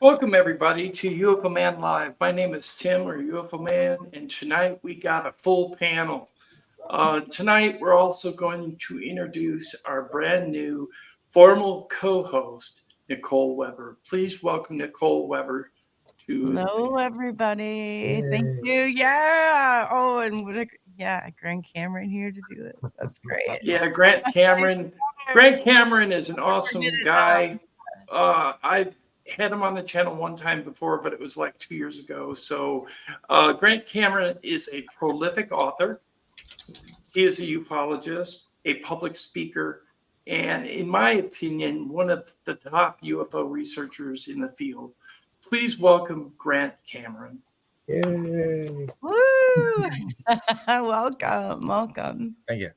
Welcome everybody to UFO Man Live. My name is Tim, or UFO Man, and tonight we got a full panel. Tonight we're also going to introduce our brand new formal co-host, Nicole Weber. Please welcome Nicole Weber to. Hello, everybody. Thank you. Yeah. Oh, and Grant Cameron here to do this. That's great. Yeah, Grant Cameron. Grant Cameron is an awesome guy. I've had him on the channel one time before, but it was like 2 years ago. So Grant Cameron is a prolific author. He is a ufologist, a public speaker, and in my opinion, one of the top UFO researchers in the field. Please welcome Grant Cameron. Yay. Woo! Welcome. Thank you.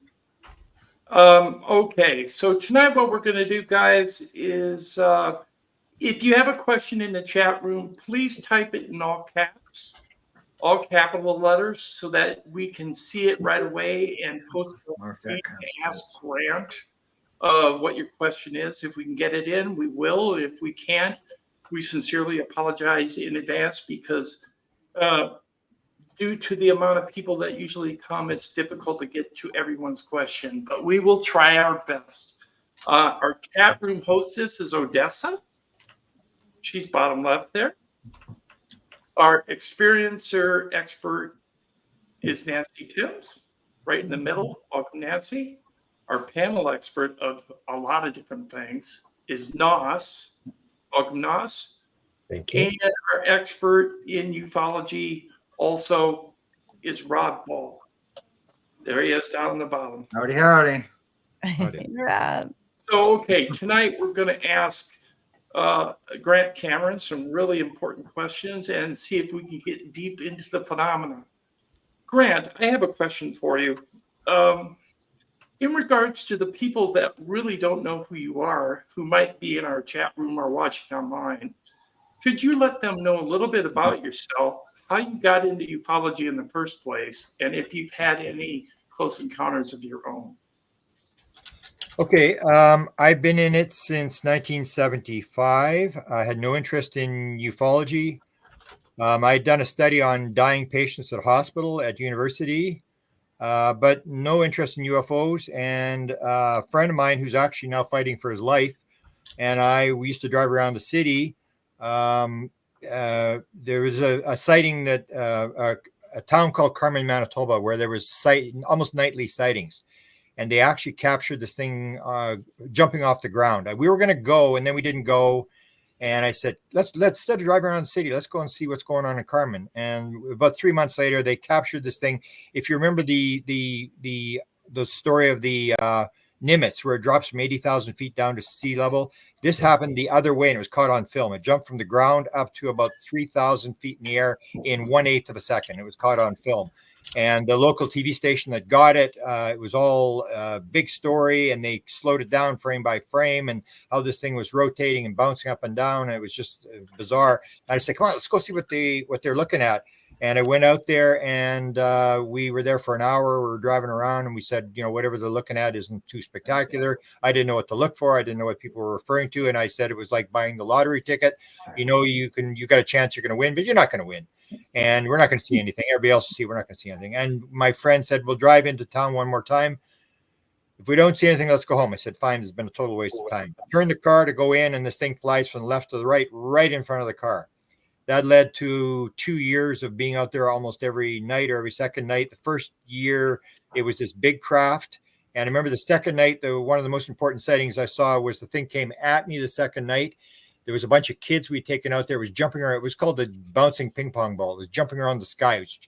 Okay, so tonight what we're going to do, guys, is if you have a question in the chat room, please type it in all caps, all capital letters, so that we can see it right away and post it and ask Grant what your question is. If we can get it in, we will. If we can't, we sincerely apologize in advance because due to the amount of people that usually come, it's difficult to get to everyone's question, but we will try our best. Our chat room hostess is Odessa. She's bottom left there. Our experiencer expert is Nancy Timms, right in the middle. Welcome, Nancy. Our panel expert of a lot of different things is Nos. Welcome, Nos. Thank you. And our expert in ufology also is Rob Ball. There he is down on the bottom. Howdy. Rob. So, okay, tonight we're going to ask Grant Cameron some really important questions and see if we can get deep into the phenomena. Grant, I have a question for you. In regards to the people that really don't know who you are, who might be in our chat room or watching online, could you let them know a little bit about yourself, how you got into ufology in the first place, and if you've had any close encounters of your own? Okay, I've been in it since 1975. I had no interest in ufology. I had done a study on dying patients at a hospital at university, but no interest in UFOs. And a friend of mine who's actually now fighting for his life, and we used to drive around the city. There was a sighting that a town called Carmen, Manitoba, where there was almost nightly sightings. And they actually captured this thing jumping off the ground. We were going to go, and then we didn't go. And I said, let's instead of driving around the city, let's go and see what's going on in Carmen. And about 3 months later, they captured this thing. If you remember the story of the Nimitz, where it drops from 80,000 feet down to sea level, this happened the other way, and it was caught on film. It jumped from the ground up to about 3,000 feet in the air in 1/8 of a second. It was caught on film. And the local TV station that got it, it was all a big story, and they slowed it down frame by frame and how this thing was rotating and bouncing up and down. And it was just bizarre. And I said, come on, let's go see what they're looking at. And I went out there, and we were there for an hour. We were driving around, and we said, whatever they're looking at isn't too spectacular. I didn't know what to look for. I didn't know what people were referring to. And I said it was like buying the lottery ticket. You got a chance you're going to win, but you're not going to win. And we're not going to see anything. Everybody else will see. We're not going to see anything. And my friend said, we'll drive into town one more time. If we don't see anything, let's go home. I said, fine. It's been a total waste of time. Turn the car to go in, and this thing flies from the left to the right in front of the car. That led to 2 years of being out there almost every night or every second night. The first year, it was this big craft. And I remember the second night, one of the most important sightings I saw was the thing came at me the second night. There was a bunch of kids we'd taken out there. It was jumping around. It was called the bouncing ping pong ball. It was jumping around the sky. It was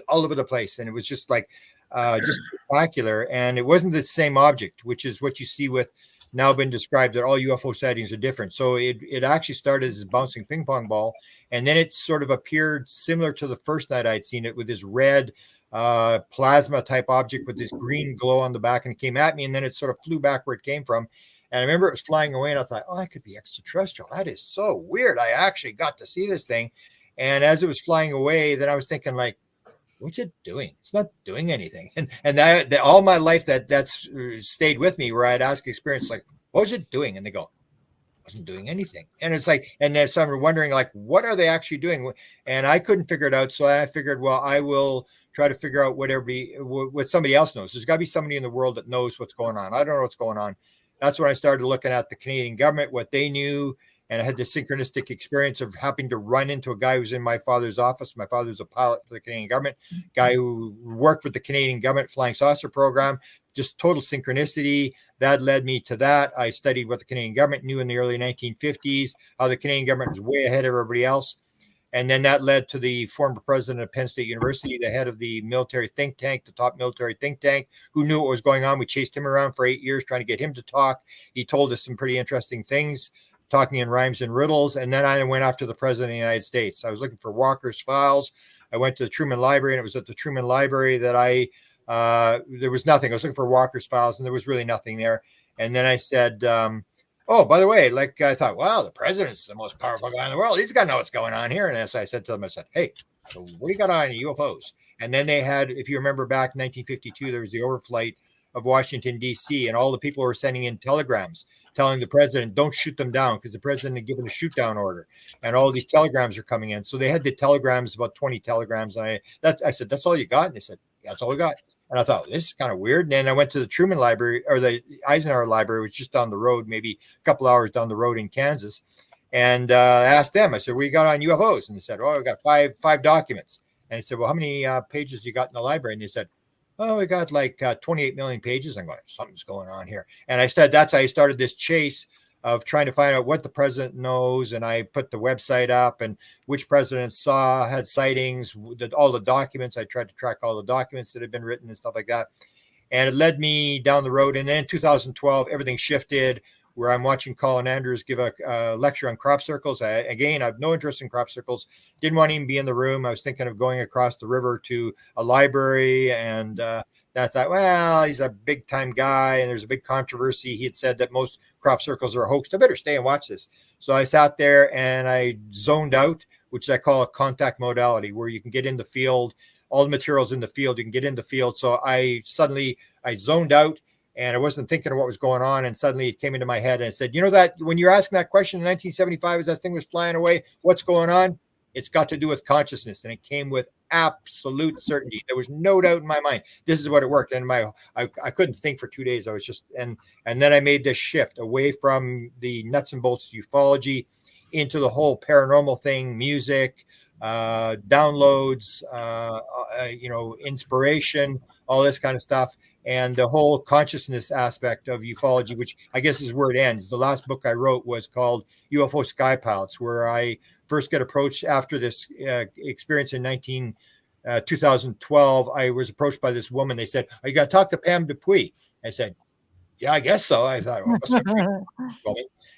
all over the place. And it was just like, just spectacular. And it wasn't the same object, which is what you see with now been described, that all UFO sightings are different. So it actually started as a bouncing ping pong ball. And then it sort of appeared similar to the first night I'd seen it, with this red plasma type object with this green glow on the back. And it came at me, and then it sort of flew back where it came from. And I remember it was flying away, and I thought, oh, that could be extraterrestrial. That is so weird. I actually got to see this thing. And as it was flying away, then I was thinking, like, what's it doing? It's not doing anything. And that all my life that's stayed with me, where I'd ask experience, like, what was it doing? And they go, wasn't doing anything. And it's like, and then some are wondering, like, what are they actually doing? And I couldn't figure it out. So I figured, well, I will try to figure out what somebody else knows. There's got to be somebody in the world that knows what's going on. I don't know what's going on. That's when I started looking at the Canadian government, what they knew. And I had this synchronistic experience of happening to run into a guy who was in my father's office. My father's a pilot for the Canadian government, guy who worked with the Canadian government flying saucer program, just total synchronicity. That led me to that. I studied what the Canadian government knew in the early 1950s, how the Canadian government was way ahead of everybody else. And then that led to the former president of Penn State University, the head of the military think tank, the top military think tank, who knew what was going on. We chased him around for 8 years trying to get him to talk. He told us some pretty interesting things, talking in rhymes and riddles. And then I went after the president of the United States. I was looking for Walker's files. I went to the Truman Library, and it was at the Truman Library that there was nothing. I was looking for Walker's files, and there was really nothing there. And then I said, oh, by the way, like I thought, wow, the president's the most powerful guy in the world. He's got to know what's going on here. And as I said to them, I said, hey, so what do you got on UFOs? And then they had, if you remember back in 1952, there was the overflight of Washington, D.C., and all the people were sending in telegrams telling the president, don't shoot them down, because the president had given a shoot down order. And all these telegrams are coming in. So they had the telegrams, about 20 telegrams. And I said, that's all you got? And they said, yeah, that's all we got. And I thought, this is kind of weird. And then I went to the Truman Library, or the Eisenhower Library, which was just down the road, maybe a couple hours down the road in Kansas. And I asked them, I said, what you got on UFOs? And they said, oh, I got five documents. And I said, well, how many pages you got in the library? And they said, oh, we got like 28 million pages. I'm going, something's going on here. And I said, that's how I started this chase of trying to find out what the president knows. And I put the website up and which presidents had sightings, all the documents. I tried to track all the documents that had been written and stuff like that. And it led me down the road. And then in 2012, everything shifted, where I'm watching Colin Andrews give a lecture on crop circles. I have no interest in crop circles. Didn't want to even be in the room. I was thinking of going across the river to a library. And then I thought, well, he's a big time guy and there's a big controversy. He had said that most crop circles are a hoax. I better stay and watch this. So I sat there and I zoned out, which I call a contact modality, where you can get in the field, all the materials in the field, you can get in the field. So I zoned out. And I wasn't thinking of what was going on. And suddenly it came into my head and it said, you know, that when you're asking that question in 1975, as that thing was flying away, what's going on? It's got to do with consciousness. And it came with absolute certainty. There was no doubt in my mind. This is what it worked. And I couldn't think for 2 days. I was just, and then I made this shift away from the nuts and bolts ufology into the whole paranormal thing, music, downloads, inspiration, all this kind of stuff. And the whole consciousness aspect of ufology, which I guess is where it ends. The last book I wrote was called UFO Sky Pilots, where I first got approached after this experience in 2012. I was approached by this woman. They said, oh, you got to talk to Pam Dupuy. I said, yeah, I guess so. I thought, well,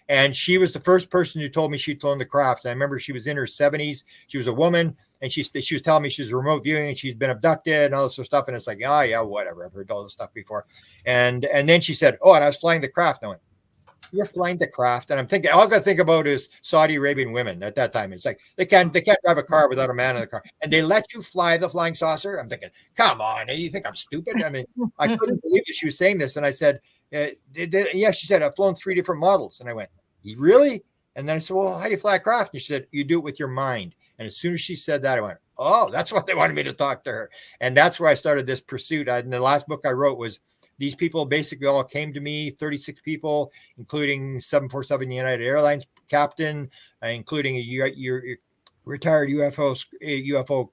and she was the first person who told me she'd flown the craft. And I remember she was in her 70s. She was a woman, and she was telling me she's remote viewing and she's been abducted and all this sort of stuff. And it's like, oh, yeah, whatever. I've heard all this stuff before. And then she said, oh, and I was flying the craft. And I went, you're flying the craft? And I'm thinking, all I got to think about is Saudi Arabian women at that time. It's like, they can't drive a car without a man in the car. And they let you fly the flying saucer? I'm thinking, come on, you think I'm stupid? I mean, I couldn't believe that she was saying this. And I said, yeah, she said, I've flown 3 different models. And I went, really? And then I said, well, how do you fly a craft? And she said, you do it with your mind. And as soon as she said that, I went, oh, that's what they wanted me to talk to her. And that's where I started this pursuit. And the last book I wrote was, these people basically all came to me, 36 people, including 747 United Airlines captain, including a retired UFO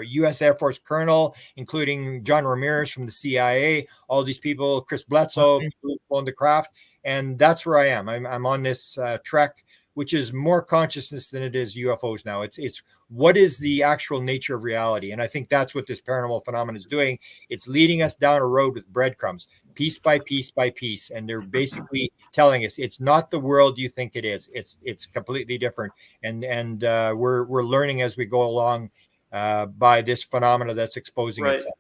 U.S. Air Force colonel, including John Ramirez from the CIA, all these people, Chris Bledsoe, people who owned the craft. And that's where I am. I'm on this trek, which is more consciousness than it is UFOs now. It's what is the actual nature of reality? And I think that's what this paranormal phenomenon is doing. It's leading us down a road with breadcrumbs, piece by piece by piece. And they're basically telling us it's not the world you think it is. It's completely different. And we're learning as we go along by this phenomena that's exposing itself.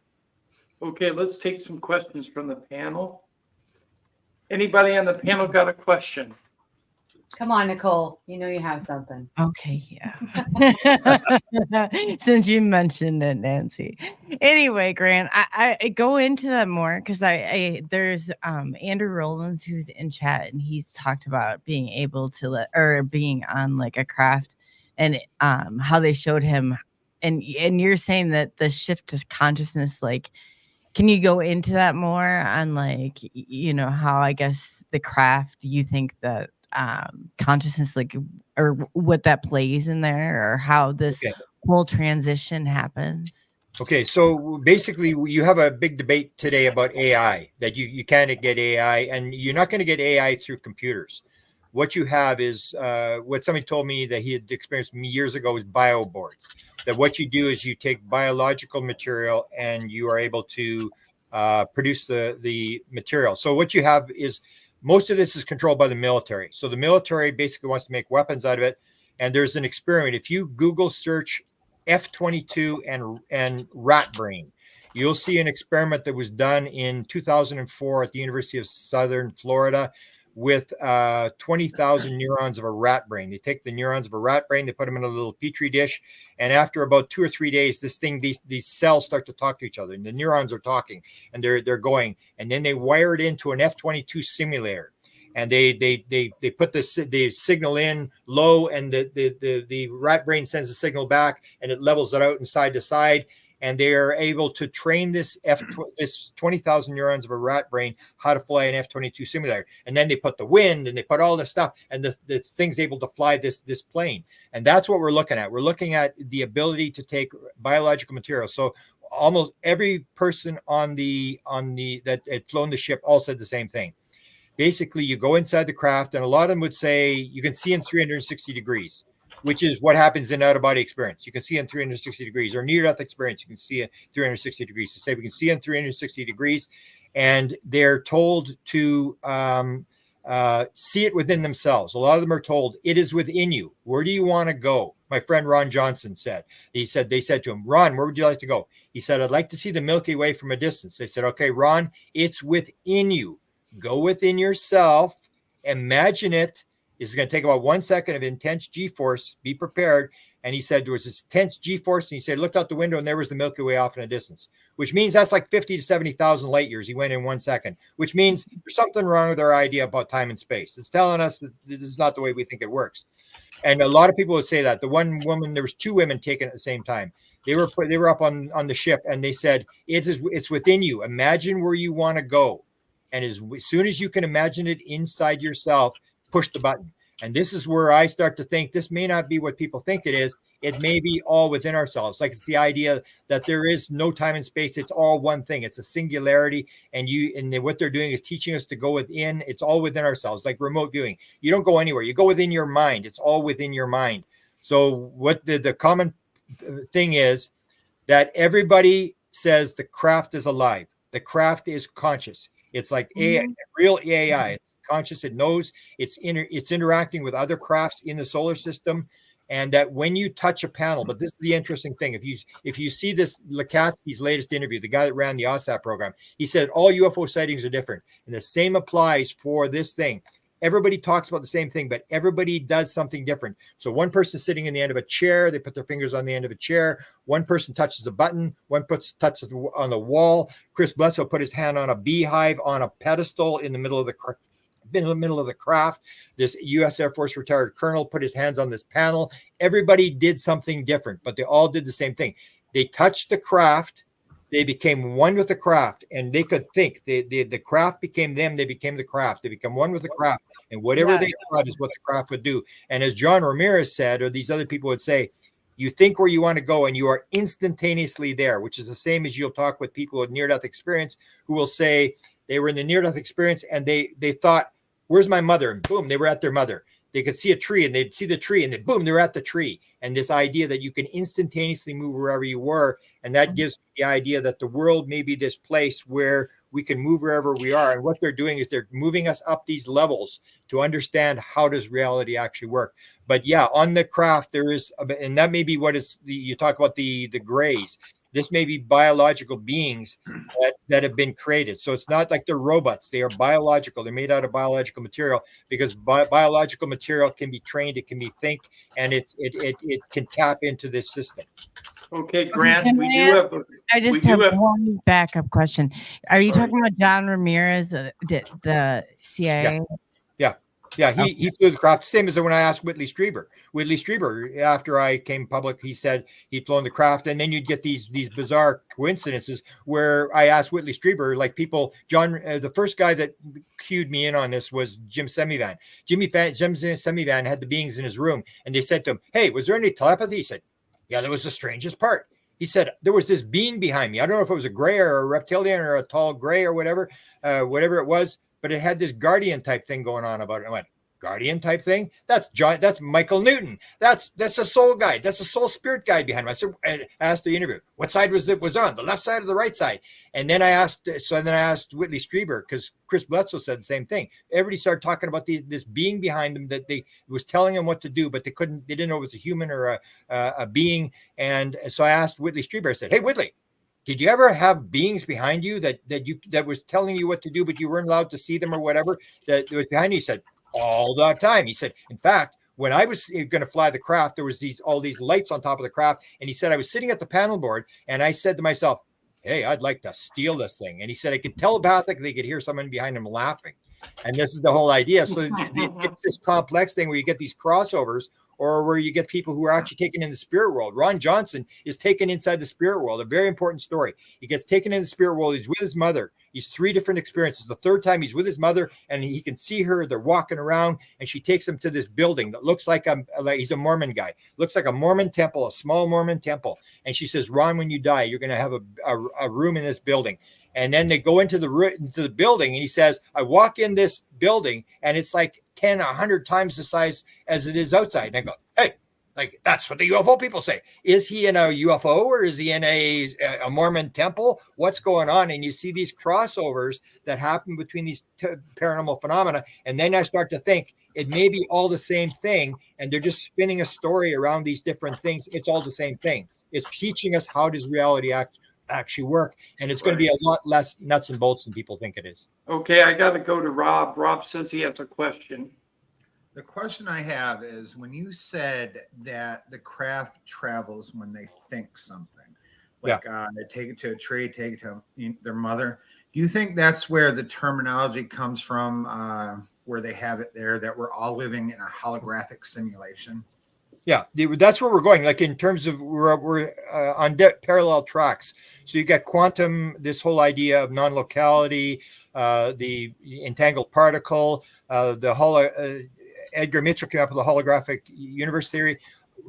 Okay, let's take some questions from the panel. Anybody on the panel got a question? Come on, Nicole. You know you have something. Okay, yeah. Since you mentioned it, Nancy. Anyway, Grant, I go into that more because there's Andrew Rollins who's in chat, and he's talked about being able to being on like a craft, and how they showed him, and you're saying that the shift to consciousness, like, can you go into that more on, like, how I guess the craft, you think that consciousness, like, or what that plays in there, or how this whole transition happens? Okay, so basically you have a big debate today about AI, that you can't get AI, and you're not going to get AI through computers. What you have is what somebody told me that he had experienced years ago is bioboards. That what you do is you take biological material and you are able to produce the material. So what you have is most of this is controlled by the military. So the military basically wants to make weapons out of it. And there's an experiment. If you Google search F-22 and rat brain, you'll see an experiment that was done in 2004 at the University of Southern Florida with 20,000 neurons of a rat brain. They take the neurons of a rat brain, they put them in a little petri dish, and after about 2 or 3 days, these cells start to talk to each other, and the neurons are talking, and they're going, and then they wire it into an F-22 simulator, and they put the signal in low, and the rat brain sends the signal back, and it levels it out and side to side. And they are able to train this 20,000 neurons of a rat brain how to fly an F-22 simulator. And then they put the wind and they put all this stuff, and the thing's able to fly this plane. And that's what we're looking at. We're looking at the ability to take biological material. So almost every person that had flown the ship all said the same thing. Basically, you go inside the craft, and a lot of them would say you can see in 360 degrees. Which is what happens in out-of-body experience. You can see in 360 degrees, or near-death experience, you can see in 360 degrees. To say we can see in 360 degrees, and they're told to see it within themselves. A lot of them are told it is within you. Where do you want to go? My friend Ron Johnson said. They said to him, Ron, where would you like to go? He said, I'd like to see the Milky Way from a distance. They said, okay, Ron, it's within you. Go within yourself. Imagine it. This is going to take about 1 second of intense G-force. Be prepared. And he said there was this intense G-force, and he said, looked out the window, and there was the Milky Way off in a distance, which means that's like 50 to 70,000 light years. He went in 1 second, which means there's something wrong with our idea about time and space. It's telling us that this is not the way we think it works. And a lot of people would say that. The one woman, there was 2 women taken at the same time. They were up on the ship, and they said, it's within you. Imagine where you want to go. And as soon as you can imagine it inside yourself, push the button. And this is where I start to think this may not be what people think it is. It may be all within ourselves. Like, it's the idea that there is no time and space. It's all one thing. It's a singularity. And what they're doing is teaching us to go within. It's all within ourselves, like remote viewing. You don't go anywhere. You go within your mind. It's all within your mind. So what the common thing is that everybody says the craft is alive. The craft is conscious. It's like real AI. It's conscious. It knows it's interacting with other crafts in the solar system, and that when you touch a panel, but this is the interesting thing. If you see this Lukatsky's latest interview, the guy that ran the OSAP program, he said all UFO sightings are different, and the same applies for this thing. Everybody talks about the same thing, but everybody does something different. So one person sitting in the end of a chair, they put their fingers on the end of a chair. One person touches a button. One touches on the wall. Chris Bledsoe put his hand on a beehive on a pedestal in the middle of the craft. This U.S. Air Force retired colonel put his hands on this panel. Everybody did something different, but they all did the same thing. They touched the craft. They became one with the craft, and they could think. The craft became them. They became the craft. They become one with the craft, and whatever they thought is what the craft would do. And as John Ramirez said, or these other people would say, you think where you want to go, and you are instantaneously there, which is the same as you'll talk with people with near-death experience who will say they were in the near-death experience, and they thought, where's my mother? And boom, they were at their mother. They could see a tree, and they'd see the tree, and then boom, they're at the tree. And this idea that you can instantaneously move wherever you were, and that gives the idea that the world may be this place where we can move wherever we are. And what they're doing is they're moving us up these levels to understand how does reality actually work. But yeah, on the craft there is, and that may be what it's. You talk about the grays. This may be biological beings that have been created. So it's not like they're robots. They are biological. They're made out of biological material because biological material can be trained. It can be think, and it can tap into this system. Okay, Grant, Can we I do ask- have. I we just do have have- one backup question. Are you Sorry. talking about John Ramirez, the CIA? Yeah, he flew the craft, same as when I asked Whitley Strieber. Whitley Strieber, after I came public, he said he'd flown the craft, and then you'd get these bizarre coincidences where I asked Whitley Strieber, like people, the first guy that cued me in on this was Jim Semivan. Jim Semivan had the beings in his room, and they said to him, "Hey, was there any telepathy?" He said, "Yeah, that was the strangest part." He said, "There was this being behind me. I don't know if it was a gray or a reptilian or a tall gray or whatever it was, but it had this guardian type thing going on about it." I went, "Guardian type thing? That's John. That's Michael Newton. That's a soul guide. That's a soul spirit guide behind him." I said, I asked the interview, "What side was on? The left side or the right side?" And then I asked Whitley Strieber, because Chris Bledsoe said the same thing. Everybody started talking about this being behind them that was telling them what to do, but they didn't know if it was a human or a being. And so I asked Whitley Strieber. I said, "Hey, Whitley, did you ever have beings behind you that was telling you what to do, but you weren't allowed to see them or whatever that was behind you?" He said, "All the time." He said, "In fact, when I was going to fly the craft, there was all these lights on top of the craft." And he said, "I was sitting at the panel board and I said to myself, hey, I'd like to steal this thing." And he said, I could telepathically could hear someone behind him laughing. And this is the whole idea. So it's this complex thing where you get these crossovers, or where you get people who are actually taken in the spirit world. Ron Johnson is taken inside the spirit world. A very important story. He gets taken in the spirit world. He's with his mother. He's 3 different experiences. The third time he's with his mother, and he can see her. They're walking around, and she takes him to this building that looks like he's a Mormon guy. Looks like a Mormon temple, a small Mormon temple. And she says, "Ron, when you die, you're going to have a room in this building." And then they go into the building, and he says, "I walk in this building, and it's like 10, 100 times the size as it is outside." And I go, "Hey, like that's what the UFO people say. Is he in a UFO or is he in a Mormon temple? What's going on?" And you see these crossovers that happen between these paranormal phenomena. And then I start to think it may be all the same thing, and they're just spinning a story around these different things. It's all the same thing. It's teaching us how does reality actually work, and it's going to be a lot less nuts and bolts than people think it is. Okay, I got to go to Rob. Rob says he has a question. The question I have is, when you said that the craft travels when they think something, like they take it to a tree, take it to their mother, do you think that's where the terminology comes from, where they have it there, that we're all living in a holographic simulation? Yeah, that's where we're going. Like in terms of we're on parallel tracks. So you got quantum, this whole idea of non-locality, the entangled particle, Edgar Mitchell came up with the holographic universe theory.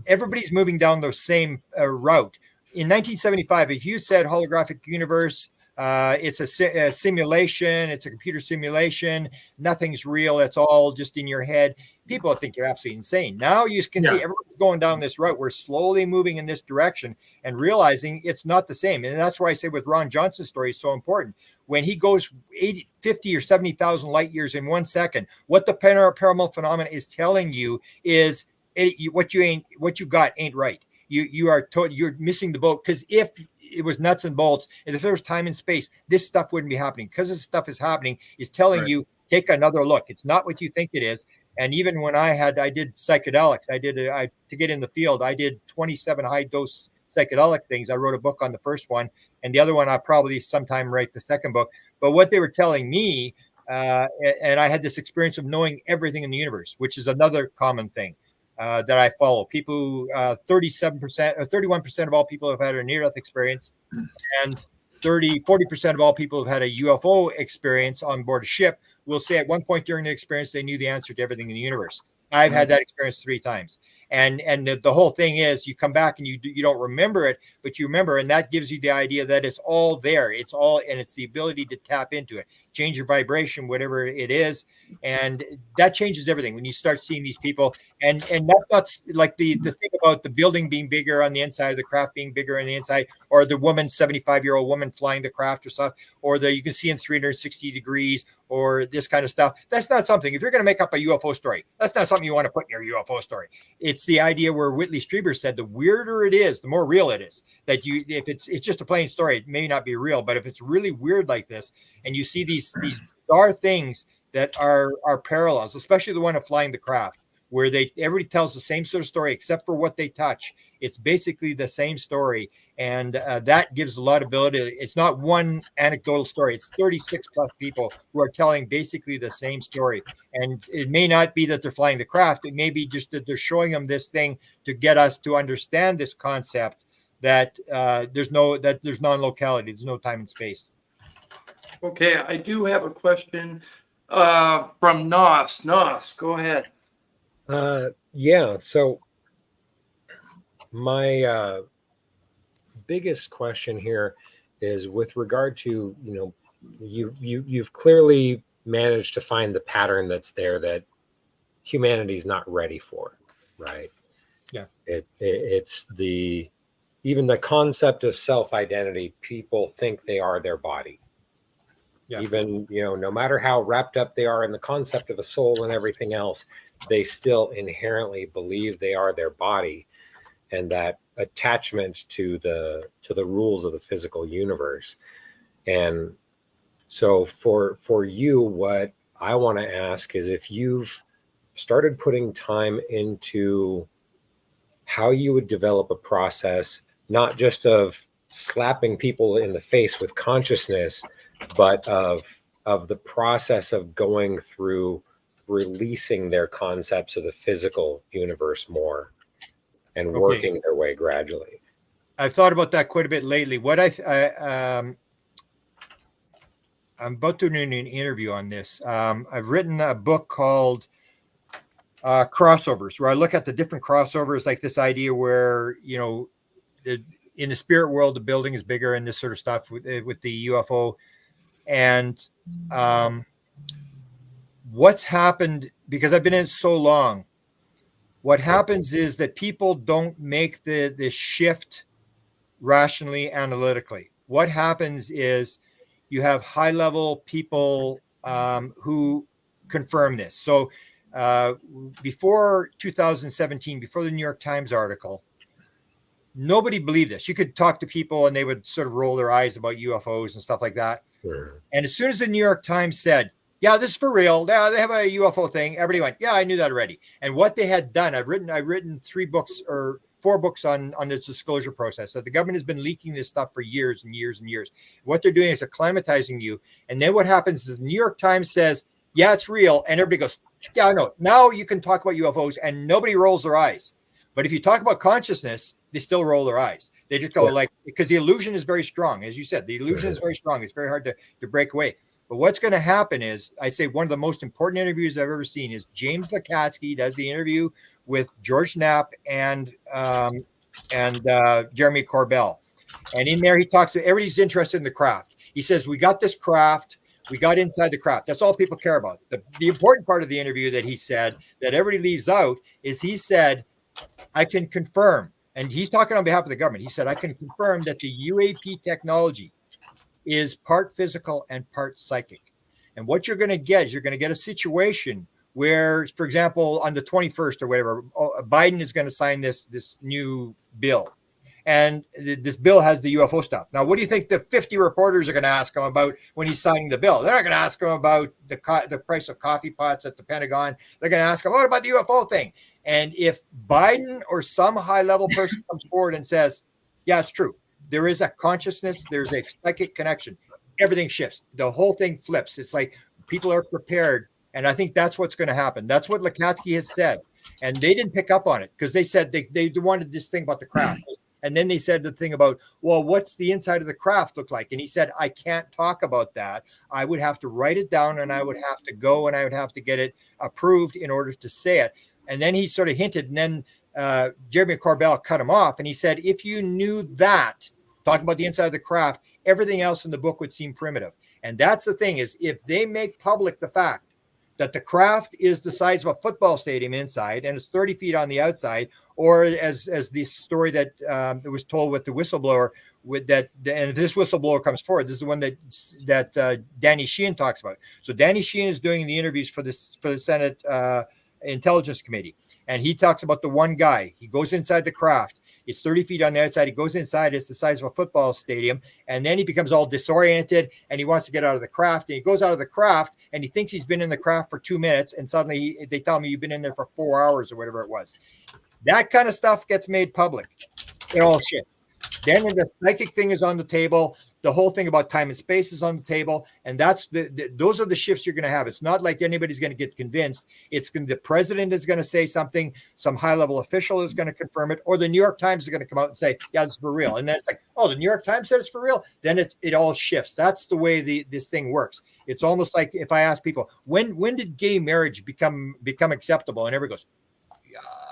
Everybody's moving down the same route. In 1975, if you said holographic universe, it's a simulation, it's a computer simulation, nothing's real, it's all just in your head, people would think you're absolutely insane. Now you can see everyone's going down this route. We're slowly moving in this direction and realizing it's not the same. And that's why I say with Ron Johnson's story is so important. When he goes 50 or 70,000 light years in 1 second, what the paranormal phenomenon is telling you is what you got ain't right. You're missing the boat, because if it was nuts and bolts, and if there was time and space, this stuff wouldn't be happening. Because this stuff is happening, is telling you, take another look. It's not what you think it is. And even when I did psychedelics, to get in the field, I did 27 high dose psychedelic things. I wrote a book on the first one, and the other one I'll probably sometime write the second book. But what they were telling me, and I had this experience of knowing everything in the universe, which is another common thing that I follow. People, 37% or 31% of all people have had a near-death experience, and 40% of all people have had a UFO experience on board a ship will say at one point during the experience they knew the answer to everything in the universe. I've had that experience 3 times. And the whole thing is, you come back and you don't remember it, but you remember, and that gives you the idea that it's all there. It's the ability to tap into it, change your vibration, whatever it is. And that changes everything when you start seeing these people. And that's not like the thing about the building being bigger on the inside, of the craft being bigger on the inside, or the 75-year-old woman flying the craft or stuff, or you can see in 360 degrees, or this kind of stuff. That's not something, if you're going to make up a UFO story, that's not something you want to put in your UFO story. It's the idea where Whitley Strieber said, the weirder it is, the more real it is. That you, if it's just a plain story, it may not be real, but if it's really weird like this, and you see these bizarre things that are parallels, especially the one of flying the craft, where everybody tells the same sort of story except for what they touch. It's basically the same story, and that gives a lot of validity. It's not one anecdotal story. It's 36 plus people who are telling basically the same story. And it may not be that they're flying the craft. It may be just that they're showing them this thing to get us to understand this concept that there's non-locality, there's no time and space. Okay, I do have a question from Nos. Nos, go ahead. Yeah, so my biggest question here is with regard to, you've clearly managed to find the pattern that's there that humanity's not ready for, right? Yeah. It's even the concept of self-identity, people think they are their body. Yeah. Even, no matter how wrapped up they are in the concept of a soul and everything else, they still inherently believe they are their body, and that attachment to the rules of the physical universe. And so for you, what I want to ask is if you've started putting time into how you would develop a process, not just of slapping people in the face with consciousness, but of the process of going through releasing their concepts of the physical universe more and working their way gradually. I've thought about that quite a bit lately. What I'm about to do an interview on this. I've written a book called Crossovers, where I look at the different crossovers, like this idea where, in the spirit world, the building is bigger and this sort of stuff with the UFO. And what's happened, because I've been in it so long, what happens is that people don't make the shift rationally, analytically. What happens is you have high-level people who confirm this. So before 2017, before the New York Times article, nobody believed this. You could talk to people and they would sort of roll their eyes about UFOs and stuff like that. Sure. And as soon as the New York Times said, yeah, this is for real, yeah, they have a UFO thing, everybody went, yeah, I knew that already. And what they had done, I've written 3 books or 4 books on this disclosure process, that the government has been leaking this stuff for years and years and years. What they're doing is acclimatizing you. And then what happens is the New York Times says, yeah, it's real. And everybody goes, yeah, I know. Now you can talk about UFOs and nobody rolls their eyes. But if you talk about consciousness, they still roll their eyes. They just go because the illusion is very strong. As you said, the illusion is very strong. It's very hard to break away. But what's going to happen is, I say one of the most important interviews I've ever seen is James Lakatsky does the interview with George Knapp and Jeremy Corbell. And in there, he talks to everybody's interested in the craft. He says, we got this craft. We got inside the craft. That's all people care about. The important part of the interview that he said that everybody leaves out is he said, I can confirm, and he's talking on behalf of the government. He said, I can confirm that the UAP technology is part physical and part psychic. And what you're going to get is you're going to get a situation where, for example, on the 21st or whatever, Biden is going to sign this new bill. And this bill has the UFO stuff. Now, what do you think the 50 reporters are going to ask him about when he's signing the bill? They're not going to ask him about the price of coffee pots at the Pentagon. They're going to ask him, what about the UFO thing? And if Biden or some high-level person comes forward and says, yeah, it's true, there is a consciousness, there's a psychic connection, everything shifts. The whole thing flips. It's like people are prepared. And I think that's what's going to happen. That's what Lakatsky has said. And they didn't pick up on it because they said they wanted this thing about the craft. And then they said the thing about, well, what's the inside of the craft look like? And he said, I can't talk about that. I would have to write it down and I would have to go and I would have to get it approved in order to say it. And then he sort of hinted, and then Jeremy Corbell cut him off. And he said, if you knew that, talking about the inside of the craft, everything else in the book would seem primitive. And that's the thing is, if they make public the fact that the craft is the size of a football stadium inside and it's 30 feet on the outside, or as the story that was told with the whistleblower, with that, and this whistleblower comes forward. This is the one that Danny Sheehan talks about. So Danny Sheehan is doing the interviews for the Senate Intelligence Committee, and he talks about the one guy. He goes inside the craft. It's 30 feet on the outside. He goes inside. It's the size of a football stadium. And then he becomes all disoriented and he wants to get out of the craft. And he goes out of the craft and he thinks he's been in the craft for 2 minutes. And suddenly they tell me you've been in there for 4 hours or whatever it was. That kind of stuff gets made public. It all shit. Then when the psychic thing is on the table, the whole thing about time and space is on the table, and that's those are the shifts you're going to have. It's not like anybody's going to get convinced. The president is going to say something, some high-level official is going to confirm it, or the New York Times is going to come out and say, "Yeah, this is for real." And then it's like, "Oh, the New York Times said it's for real." Then it all shifts. That's the way this thing works. It's almost like if I ask people, when did gay marriage become acceptable, and everybody goes,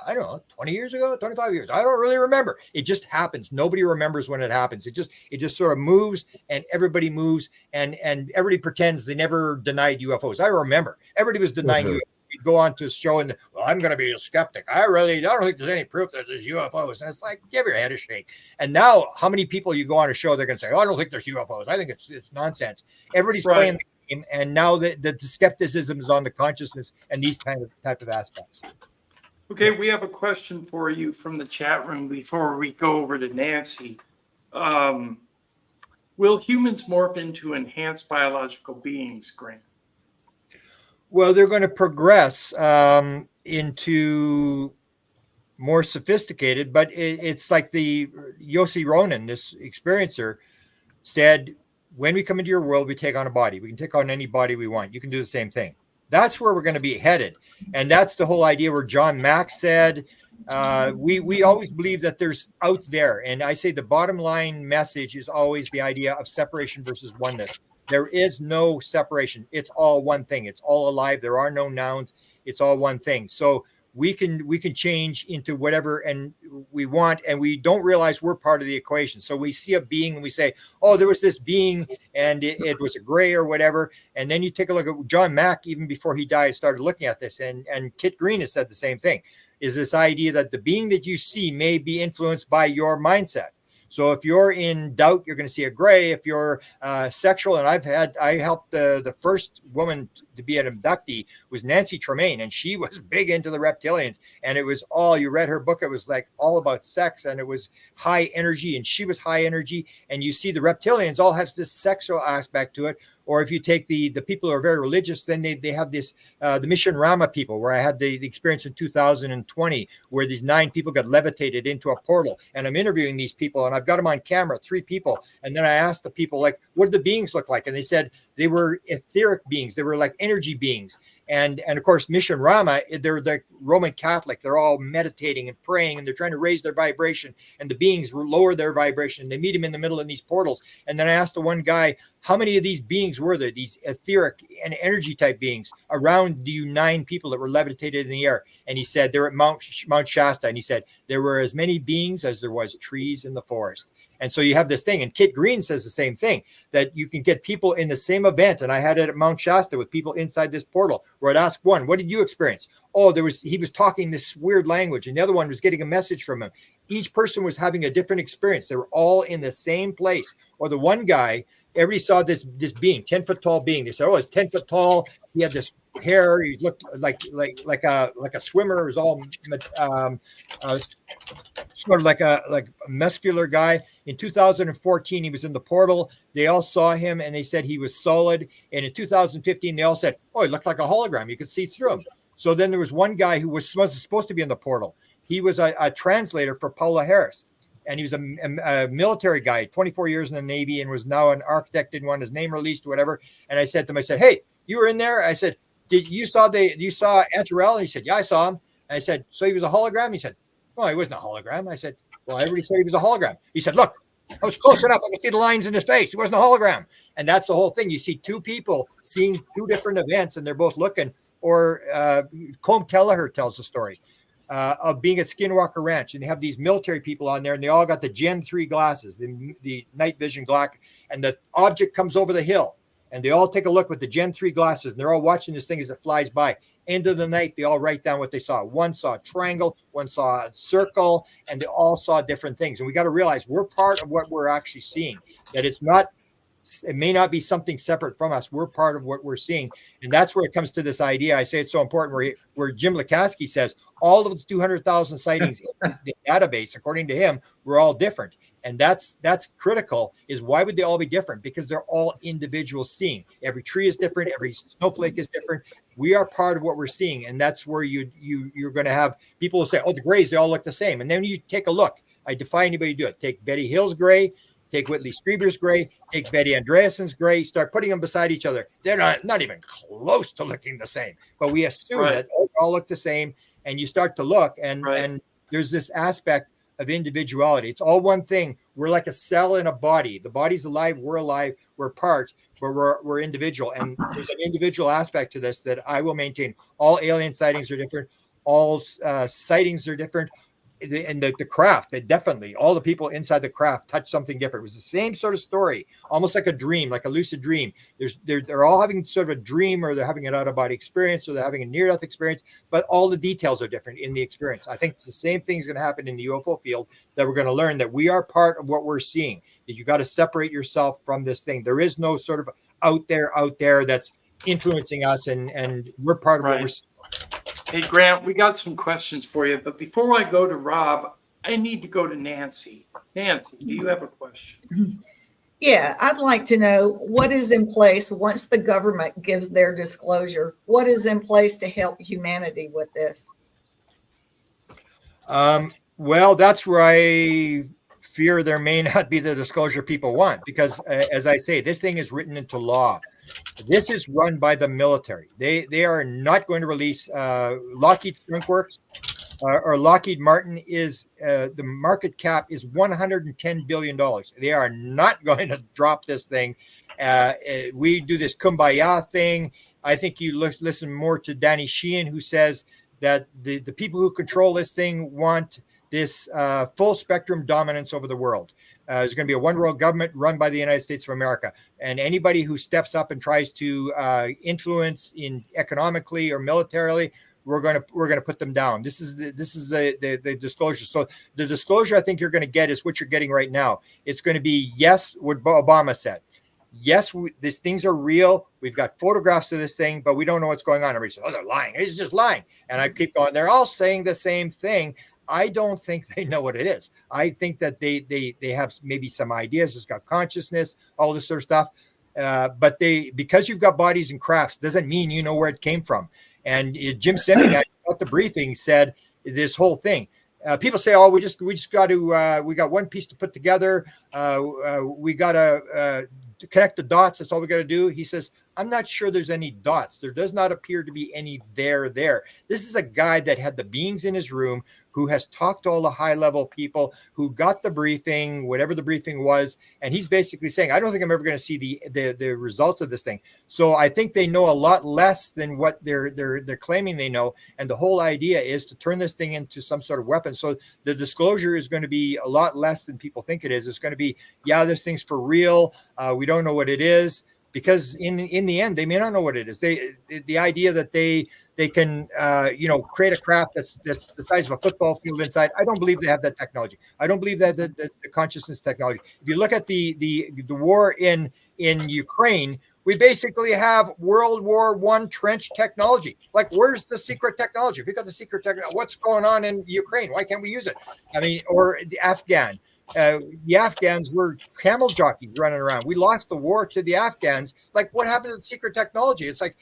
I don't know, 20 years ago, 25 years. I don't really remember. It just happens. Nobody remembers when it happens. It just sort of moves, and everybody moves, and everybody pretends they never denied UFOs. I remember everybody was denying UFOs. You'd go on to a show and, well, I'm going to be a skeptic. I don't think there's any proof that there's UFOs. And it's like, give your head a shake. And now how many people you go on a show, they're going to say, oh, I don't think there's UFOs. I think it's nonsense. Everybody's playing the game. And now the skepticism is on the consciousness and these type of aspects. Okay, we have a question for you from the chat room before we go over to Nancy. Will humans morph into enhanced biological beings, Grant? Well, they're going to progress into more sophisticated, but it's like the Yossi Ronan, this experiencer, said, when we come into your world, we take on a body. We can take on any body we want. You can do the same thing. That's where we're going to be headed. And that's the whole idea where John Mack said, we always believe that there's out there. And I say the bottom line message is always the idea of separation versus oneness. There is no separation. It's all one thing. It's all alive. There are no nouns. It's all one thing. So we can change into whatever and we want, and we don't realize we're part of the equation. So we see a being and we say, oh, there was this being and it was a gray or whatever. And then you take a look at John Mack, even before he died, started looking at this, and Kit Green has said the same thing, is this idea that the being that you see may be influenced by your mindset. So if you're in doubt, you're going to see a gray. If you're sexual, and I helped the first woman to be an abductee was Nancy Tremaine, and she was big into the reptilians. And it was you read her book, it was like all about sex, and it was high energy, and she was high energy. And you see the reptilians all have this sexual aspect to it. Or if you take the people who are very religious, then they have this, the Mission Rama people, where I had the experience in 2020, where these 9 people got levitated into a portal. And I'm interviewing these people, and I've got them on camera, 3 people. And then I asked the people, like, what did the beings look like? And they said they were etheric beings. They were like energy beings. And of course, Mission Rama, they're the Roman Catholic. They're all meditating and praying, and they're trying to raise their vibration. And the beings lower their vibration. They meet him in the middle in these portals. And then I asked the one guy, how many of these beings were there, these etheric and energy type beings around you 9 people that were levitated in the air? And he said, they're at Mount Shasta. And he said, there were as many beings as there was trees in the forest. And so you have this thing, and Kit Green says the same thing, that you can get people in the same event. And I had it at Mount Shasta with people inside this portal, where I'd ask one, what did you experience? Oh, he was talking this weird language, and the other one was getting a message from him. Each person was having a different experience. They were all in the same place. Or the one guy, everybody saw this being, 10-foot tall being. They said, oh, it's 10 foot tall. He had this hair. He looked like a swimmer. It was all sort of like a muscular guy. In 2014, he was in the portal. They all saw him, and they said he was solid. And in 2015, they all said, oh, he looked like a hologram. You could see through him. So then there was one guy who was supposed to be in the portal. He was a translator for Paula Harris. And he was a military guy, 24 years in the Navy, and was now an architect, didn't want his name released, whatever. And I said to him, I said, hey, you were in there? I said, you saw Antarell? And he said, yeah, I saw him. And I said, so he was a hologram? He said, no, he wasn't a hologram. I said, well, everybody said he was a hologram. He said, look, I was close enough. I could see the lines in his face. He wasn't a hologram. And that's the whole thing. You see 2 people seeing 2 different events, and they're both looking. Or Colm Kelleher tells the story of being at Skinwalker Ranch, and they have these military people on there, and they all got the Gen 3 glasses, the night vision glass, and the object comes over the hill, and they all take a look with the Gen 3 glasses, and they're all watching this thing as it flies by. End of the night, they all write down what they saw. One saw a triangle, one saw a circle, and they all saw different things. And we got to realize we're part of what we're actually seeing, that it may not be something separate from us. We're part of what we're seeing. And that's where it comes to this idea. I say it's so important where Jim Lukatsky says all of the 200,000 sightings in the database, according to him, were all different. And that's critical. Is why would they all be different? Because they're all individuals seeing. Every tree is different. Every snowflake is different. We are part of what we're seeing. And that's where you're going to have people who say, oh, the grays, they all look the same. And then you take a look. I defy anybody to do it. Take Betty Hill's gray. Take Whitley Strieber's gray, take Betty Andreasen's gray, start putting them beside each other. They're not even close to looking the same, but we assume that they all look the same, and you start to look, and there's this aspect of individuality. It's all one thing. We're like a cell in a body. The body's alive, we're alive, we're part, but we're individual. And there's an individual aspect to this that I will maintain. All alien sightings are different. All sightings are different. And the craft, that definitely all the people inside the craft touched something different. It was the same sort of story, almost like a dream, like a lucid dream. They're all having sort of a dream, or they're having an out-of-body experience, or they're having a near-death experience, but all the details are different in the experience. I think it's the same thing is going to happen in the UFO field, that we're going to learn that we are part of what we're seeing, that you got to separate yourself from this thing. There is no sort of out there that's influencing us, and we're part of what we're seeing. Hey, Grant, we got some questions for you, but before I go to Rob, I need to go to Nancy. Nancy, do you have a question? Yeah, I'd like to know what is in place once the government gives their disclosure. What is in place to help humanity with this? Well, that's where I fear there may not be the disclosure people want, because as I say, this thing is written into law. This is run by the military. They are not going to release Lockheed Skunk Works or Lockheed Martin is the market cap is $110 billion. They are not going to drop this thing. We do this kumbaya thing. I think you listen more to Danny Sheehan, who says that the people who control this thing want this full spectrum dominance over the world. There's going to be a one world government run by the United States of America, and anybody who steps up and tries to influence in economically or militarily, we're going to put them down. This is the disclosure. So the disclosure I think you're going to get is what you're getting right now. It's going to be yes, what Obama said. Yes, these things are real. We've got photographs of this thing, but we don't know what's going on. Everybody says, "Oh, they're lying. He's just lying." And I keep going. They're all saying the same thing. I don't think they know what it is. I think that they have maybe some ideas. It's got consciousness, all this sort of stuff. But because you've got bodies and crafts doesn't mean you know where it came from. And Jim Simmons at the briefing said this whole thing. People say, "Oh, we just got to we got one piece to put together. We got to connect the dots. That's all we got to do." He says, "I'm not sure there's any dots. There does not appear to be any there. This is a guy that had the beings in his room, who has talked to all the high-level people, who got the briefing, whatever the briefing was, and he's basically saying, I don't think I'm ever going to see the results of this thing. So I think they know a lot less than what they're claiming they know, and the whole idea is to turn this thing into some sort of weapon. So the disclosure is going to be a lot less than people think it is. It's going to be, yeah, this thing's for real. We don't know what it is. Because in the end, they may not know what it is. The idea that they can create a craft that's the size of a football field inside. I don't believe they have that technology. I don't believe that the consciousness technology. If you look at the war in Ukraine, we basically have World War I trench technology. Like, where's the secret technology? If you got the secret technology, what's going on in Ukraine? Why can't we use it? I mean, or the Afghan. The Afghans were camel jockeys running around. We lost the war to the Afghans. Like, what happened to the secret technology? It's like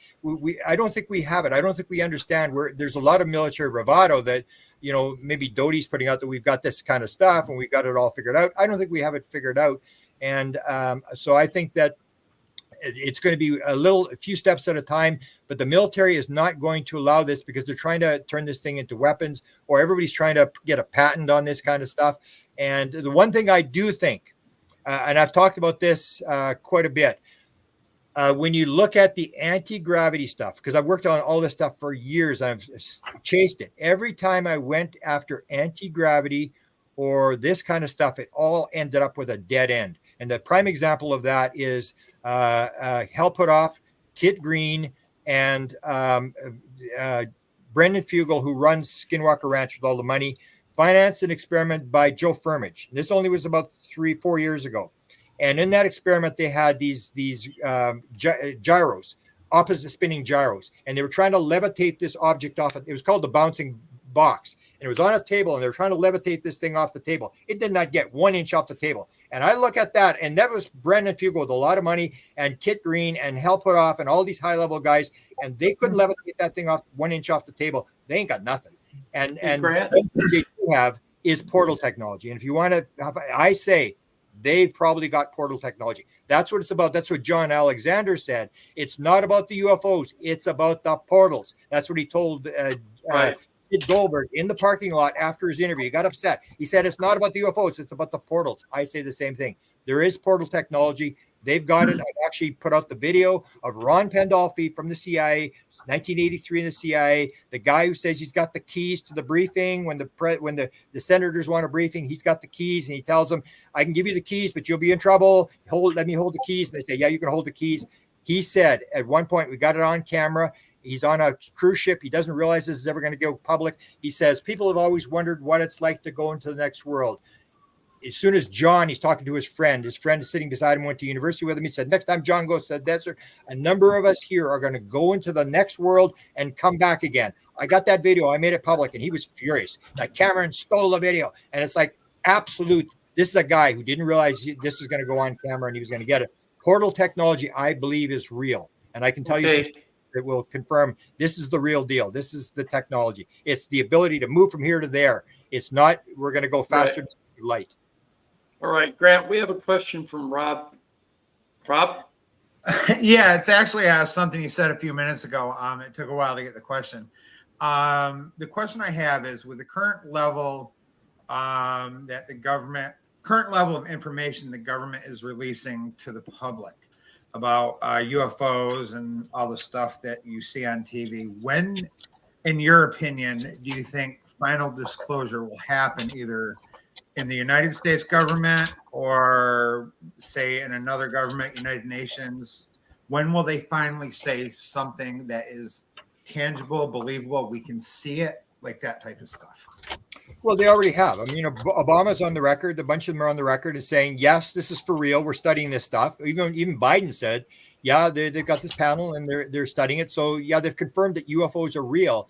I don't think we have it. I don't think we understand where there's a lot of military bravado that, maybe Doty's putting out that we've got this kind of stuff and we've got it all figured out. I don't think we have it figured out. And so I think that it's going to be a few steps at a time, but the military is not going to allow this because they're trying to turn this thing into weapons, or everybody's trying to get a patent on this kind of stuff. And the one thing I do think, and I've talked about this quite a bit, when you look at the anti-gravity stuff, because I've worked on all this stuff for years, I've chased it. Every time I went after anti-gravity or this kind of stuff, it all ended up with a dead end. And the prime example of that is Hal Puthoff, Kit Green, and Brendan Fugel, who runs Skinwalker Ranch with all the money, financed an experiment by Joe Firmage. This only was about 3-4 years ago. And in that experiment, they had these gyros, opposite spinning gyros. And they were trying to levitate this object off. It was called the bouncing box. And it was on a table, and they were trying to levitate this thing off the table. It did not get 1 inch off the table. And I look at that, and that was Brendan Fugel with a lot of money, and Kit Green, and Hal Puthoff, and all these high-level guys, and they couldn't levitate that thing off 1 inch off the table. They ain't got nothing. And what they do have is portal technology. And if you want to have, I say they've probably got portal technology. That's what it's about. That's what John Alexander said. It's not about the UFOs. It's about the portals. That's what he told Sid Goldberg in the parking lot after his interview. He got upset. He said, it's not about the UFOs. It's about the portals. I say the same thing. There is portal technology. They've got it. I've actually put out the video of Ron Pandolfi from the CIA, 1983 in the CIA, the guy who says he's got the keys to the briefing when the senators want a briefing. He's got the keys, and he tells them, I can give you the keys, but you'll be in trouble. Let me hold the keys. And they say, yeah, you can hold the keys. He said at one point, we got it on camera. He's on a cruise ship. He doesn't realize this is ever going to go public. He says, people have always wondered what it's like to go into the next world. As soon as he's talking to his friend is sitting beside him, went to university with him. He said, next time John goes to the desert, a number of us here are going to go into the next world and come back again. I got that video. I made it public, and he was furious. Like, Cameron stole the video. And it's like, absolute. This is a guy who didn't realize this was going to go on camera, and he was going to get it. Portal technology, I believe, is real. And I can tell you that will confirm this is the real deal. This is the technology. It's the ability to move from here to there. It's not, we're going to go faster than light. All right, Grant, we have a question from Rob. Rob? Yeah, it's actually something you said a few minutes ago. It took a while to get the question. The question I have is, with the current level that the government, current level of information the government is releasing to the public about UFOs and all the stuff that you see on TV, when, in your opinion, do you think final disclosure will happen, either in the United States government or, say, in another government, United Nations? When will they finally say something that is tangible, believable, we can see it, like that type of stuff? Well, they already have. I mean, Obama's on the record. A bunch of them are on the record as saying, yes, this is for real. We're studying this stuff. Even Biden said, yeah, they've got this panel and they're studying it. So, yeah, they've confirmed that UFOs are real.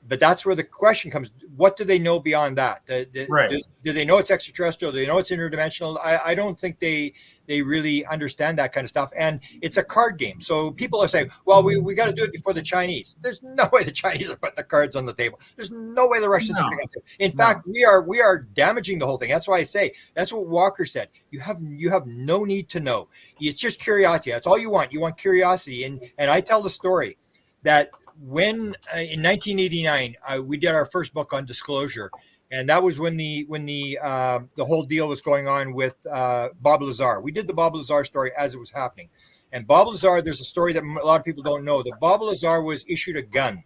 But that's where the question comes. What do they know beyond that? Do they know it's extraterrestrial? Do they know it's interdimensional? I don't think they really understand that kind of stuff. And it's a card game. So people are saying, well, we got to do it before the Chinese. There's no way the Chinese are putting the cards on the table. There's no way the Russians are going to. In fact, we are damaging the whole thing. That's why I say, that's what Walker said. You have no need to know. It's just curiosity. That's all you want. You want curiosity. And I tell the story that when in 1989 we did our first book on disclosure, and that was when the whole deal was going on with Bob Lazar. We did the Bob Lazar story as it was happening, and Bob Lazar, there's a story that a lot of people don't know, that Bob Lazar was issued a gun.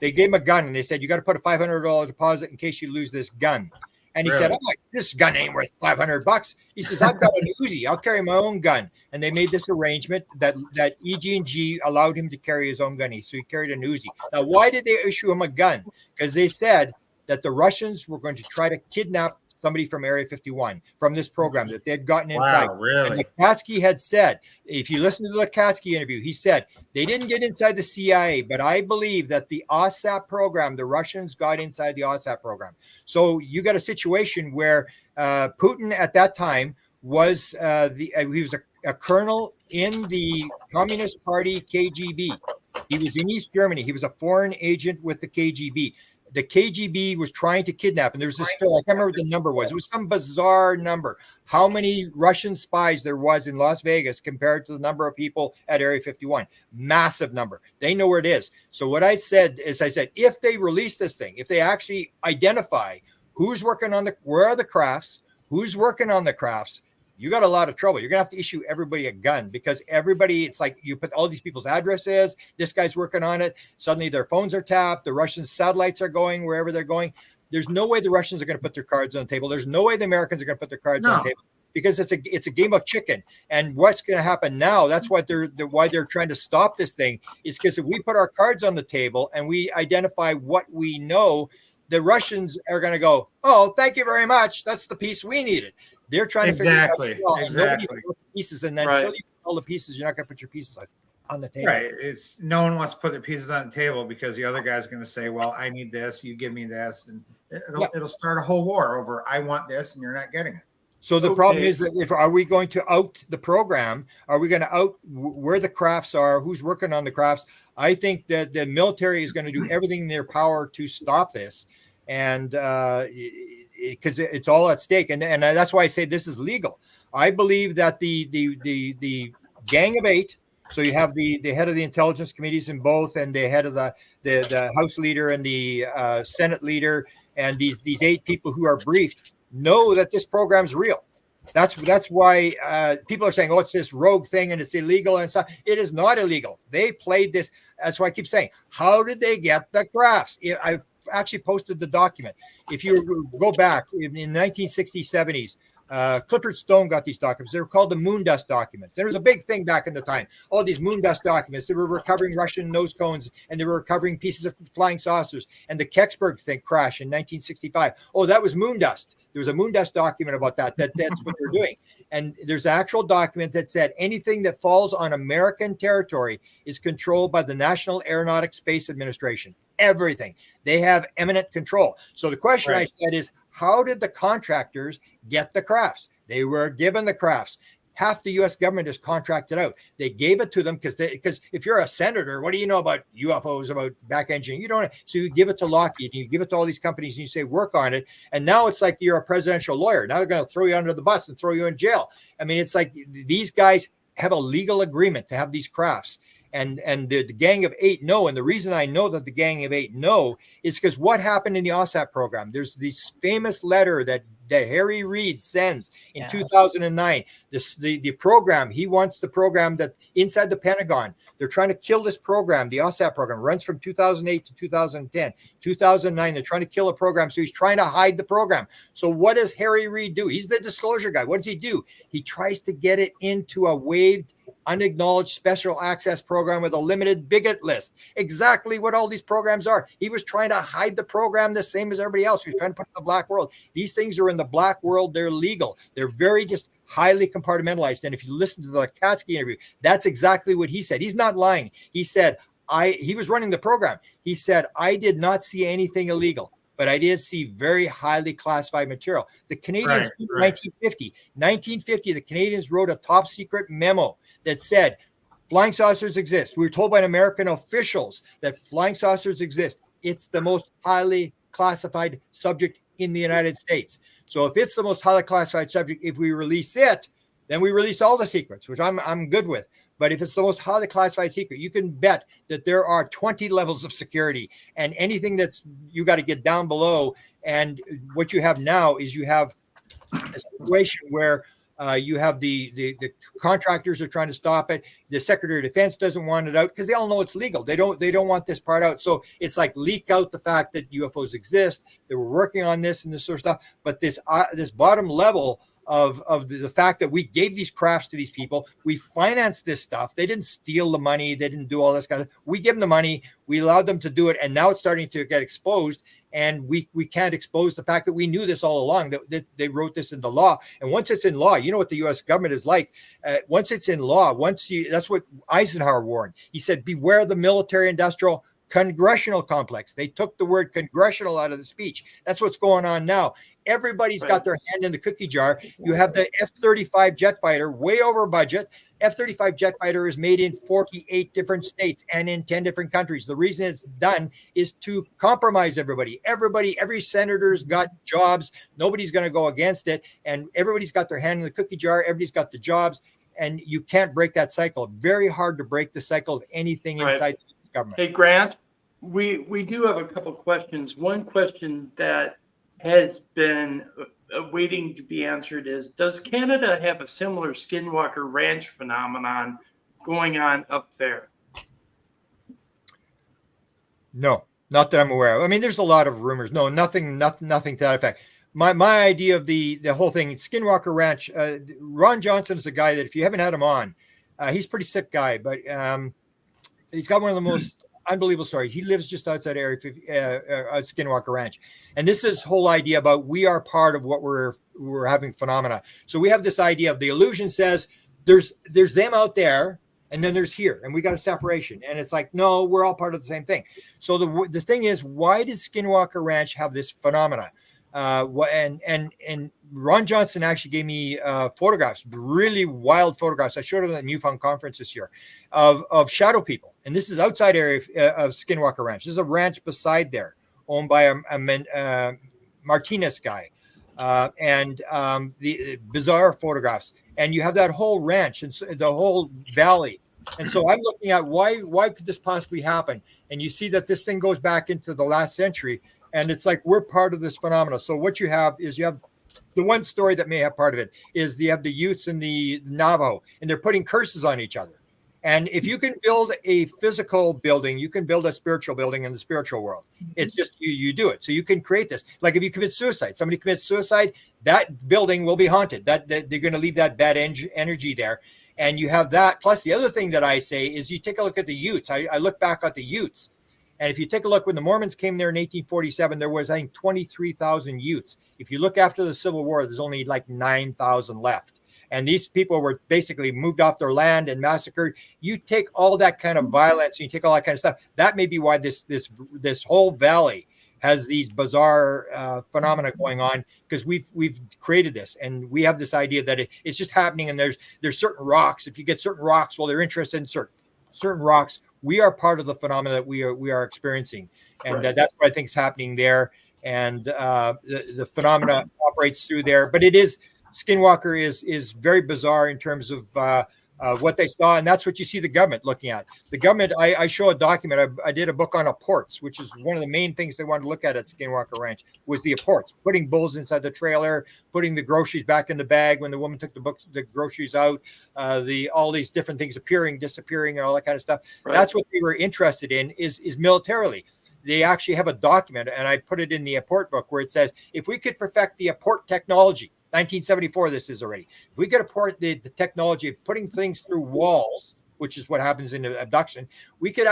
They gave him a gun, and they said, you got to put a $500 deposit in case you lose this gun. And he said, oh, this gun ain't worth $500. He says, I've got an Uzi. I'll carry my own gun. And they made this arrangement that EG&G allowed him to carry his own gun. So he carried an Uzi. Now, why did they issue him a gun? Because they said that the Russians were going to try to kidnap somebody from Area 51 from this program that they'd gotten inside. Wow, really? And Lukatsky had said, if you listen to the Lukatsky interview, he said, they didn't get inside the CIA, but I believe that the OSAP program, the Russians got inside the OSAP program. So you got a situation where Putin at that time was, he was a colonel in the Communist Party KGB. He was in East Germany. He was a foreign agent with the KGB. The KGB was trying to kidnap, and there was this story, I can't remember what the number was. It was some bizarre number. How many Russian spies there was in Las Vegas compared to the number of people at Area 51? Massive number. They know where it is. So what I said is, if they release this thing, if they actually identify who's working on where are the crafts, who's working on the crafts, you got a lot of trouble. You're going to have to issue everybody a gun, because everybody, it's like you put all these people's addresses, this guy's working on it. Suddenly their phones are tapped. The Russian satellites are going wherever they're going. There's no way the Russians are going to put their cards on the table. There's no way the Americans are going to put their cards on the table, because it's a game of chicken. And what's going to happen now? That's why they're trying to stop this thing, is because if we put our cards on the table and we identify what we know, the Russians are going to go, "Oh, thank you very much. That's the piece we needed." They're trying to figure out exactly pieces, and then until you put all the pieces, you're not going to put your pieces on the table. Right. It's no one wants to put their pieces on the table because the other guy's going to say, "Well, I need this. You give me this," and it'll start a whole war over, "I want this, and you're not getting it." So the problem is that are we going to out the program? Are we going to out where the crafts are? Who's working on the crafts? I think that the military is going to do everything in their power to stop this, and because it's all at stake, and that's why I say this is legal. I believe that the Gang of Eight. So you have the head of the intelligence committees in both, and the head of the House leader and the Senate leader, and these 8 people who are briefed know that this program's real. That's why people are saying, "Oh, it's this rogue thing and it's illegal," and stuff. It is not illegal. They played this. That's why I keep saying, how did they get the crafts? I actually posted the document. If you go back in 1960s, 70s, Clifford Stone got these documents. They were called the moon dust documents. There was a big thing back in the time. All these moon dust documents. They were recovering Russian nose cones, and they were recovering pieces of flying saucers. And the Kecksburg thing crash in 1965. Oh, that was moon dust. There was a moon dust document about that. That's what they're doing. And there's an actual document that said anything that falls on American territory is controlled by the National Aeronautics Space Administration. Everything. They have eminent control. So the question I said is, how did the contractors get the crafts? They were given the crafts. Half the U.S. government is contracted out. They gave it to them because if you're a senator, what do you know about UFOs, about back engineering? You don't. So you give it to Lockheed, and you give it to all these companies, and you say, work on it. And now it's like you're a presidential lawyer. Now they're going to throw you under the bus and throw you in jail. I mean, it's like these guys have a legal agreement to have these crafts. And the Gang of Eight know. And the reason I know that the Gang of Eight know is because what happened in the OSAP program? There's this famous letter that Harry Reid sends in 2009. The program, he wants the program that inside the Pentagon, they're trying to kill this program. The OSAP program runs from 2008 to 2010. 2009, they're trying to kill a program. So he's trying to hide the program. So what does Harry Reid do? He's the disclosure guy. What does he do? He tries to get it into a waived, unacknowledged special access program with a limited bigot list. Exactly what all these programs are. He was trying to hide the program the same as everybody else. He was trying to put it in the black world. These things are in the black world. They're legal. They're very just highly compartmentalized. And if you listen to the Katsky interview, that's exactly what he said. He's not lying. He said, he was running the program. He said, I did not see anything illegal, but I did see very highly classified material. The Canadians, 1950, the Canadians wrote a top secret memo that said flying saucers exist. We were told by American officials that flying saucers exist. It's the most highly classified subject in the United States. So if it's the most highly classified subject, if we release it, then we release all the secrets, which I'm good with. But if it's the most highly classified secret, you can bet that there are 20 levels of security, and anything that's you got to get down below. And what you have now is you have a situation where you have the contractors are trying to stop it. The Secretary of Defense doesn't want it out because they all know it's legal. They don't want this part out. So it's like leak out the fact that UFOs exist. They were working on this and this sort of stuff. But this bottom level of the fact that we gave these crafts to these people, we financed this stuff. They didn't steal the money. They didn't do all this kind of. We give them the money. We allowed them to do it, and now it's starting to get exposed. And we can't expose the fact that we knew this all along, that they wrote this into law. And once it's in law, you know what the U.S. government is like. Once it's in law, that's what Eisenhower warned. He said, beware the military-industrial congressional complex. They took the word congressional out of the speech. That's what's going on now. Everybody's got their hand in the cookie jar. You have the F-35 jet fighter way over budget. F-35 jet fighter is made in 48 different states and in 10 different countries. The reason it's done is to compromise everybody. Every senator's got jobs. Nobody's going to go against it. And everybody's got their hand in the cookie jar. Everybody's got the jobs. And you can't break that cycle. Very hard to break the cycle of anything inside the government. Hey, Grant, we do have a couple of questions. One question that has been waiting to be answered is, does Canada have a similar Skinwalker Ranch phenomenon going on up there? No, not that I'm aware of. I mean, there's a lot of rumors. No, nothing to that effect. my idea of the whole thing, Skinwalker Ranch. Ron Johnson is a guy that if you haven't had him on, he's a pretty sick guy, but he's got one of the most unbelievable stories. He lives just outside area at Skinwalker Ranch, and this is whole idea about we are part of what we're having phenomena. So we have this idea of the illusion says there's them out there, and then there's here, and we got a separation, and it's like no, we're all part of the same thing. So the thing is, why does Skinwalker Ranch have this phenomena? And Ron Johnson actually gave me photographs, really wild photographs. I showed him at the UFO Conference this year of shadow people. And this is outside area of Skinwalker Ranch. This is a ranch beside there owned by a Martinez guy. And the bizarre photographs. And you have that whole ranch and the whole valley. And so I'm looking at why could this possibly happen? And you see that this thing goes back into the last century. And it's like we're part of this phenomena. So what you have is you have the one story that may have part of it is you have the Utes and the Navajo, and they're putting curses on each other. And if you can build a physical building, you can build a spiritual building in the spiritual world. It's just you do it. So you can create this. Like if you commit suicide, somebody commits suicide, that building will be haunted. That they're going to leave that bad energy there. And you have that. Plus the other thing that I say is you take a look at the Utes. I look back at the Utes. And if you take a look, when the Mormons came there in 1847, there was, I think, 23,000 Utes. If you look after the Civil War, there's only like 9,000 left. And these people were basically moved off their land and massacred. You take all that kind of violence, and you take all that kind of stuff. That may be why this whole valley has these bizarre phenomena going on, because we've created this, and we have this idea that it's just happening. And there's certain rocks. If you get certain rocks, well, they're interested in certain rocks. We are part of the phenomena that we are experiencing, and Right. That's what I think is happening there. And the phenomena operates through there, but it is Skinwalker is very bizarre in terms of what they saw, and that's what you see the government looking at. The government, I show a document. I did a book on apports, which is one of the main things they wanted to look at Skinwalker Ranch was the apports, putting bulls inside the trailer, putting the groceries back in the bag when the woman took the groceries out, all these different things appearing, disappearing, and all that kind of stuff. Right. That's what they were interested in is militarily. They actually have a document, and I put it in the apport book where it says, if we could perfect the apport technology, 1974, this is already. If we could apport the technology of putting things through walls, which is what happens in the abduction, we could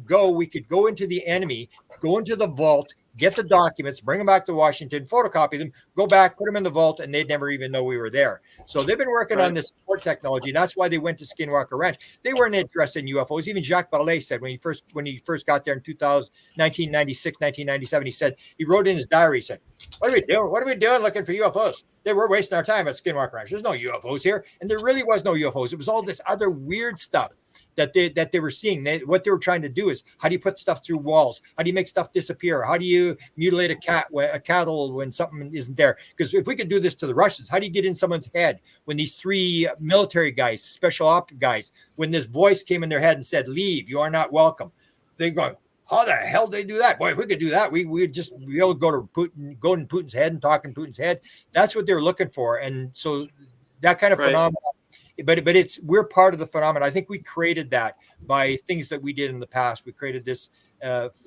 go into the enemy, go into the vault, get the documents, bring them back to Washington, photocopy them, go back, put them in the vault, and they'd never even know we were there. So they've been working on this support technology. That's why they went to Skinwalker Ranch. They weren't interested in UFOs. Even Jacques Vallée said when he first got there in 1996, 1997, he wrote in his diary, he said, what are we doing? What are we doing looking for UFOs? They were wasting our time at Skinwalker Ranch. There's no UFOs here. And there really was no UFOs. It was all this other weird stuff that they were seeing. What they were trying to do is, how do you put stuff through walls? How do you make stuff disappear? How do you mutilate a cattle when something isn't there? Because if we could do this to the Russians, how do you get in someone's head when ththese three military guys, special op guys, when this voice came in their head and said, leave, you are not welcome. They go, how the hell did they do that? Boy, if we could do that, we'd just be able to go to Putin, go in Putin's head and talk in Putin's head. That's what they're looking for. And so that kind of phenomenon. But we're part of the phenomenon. I think we created that by things that we did in the past. We created this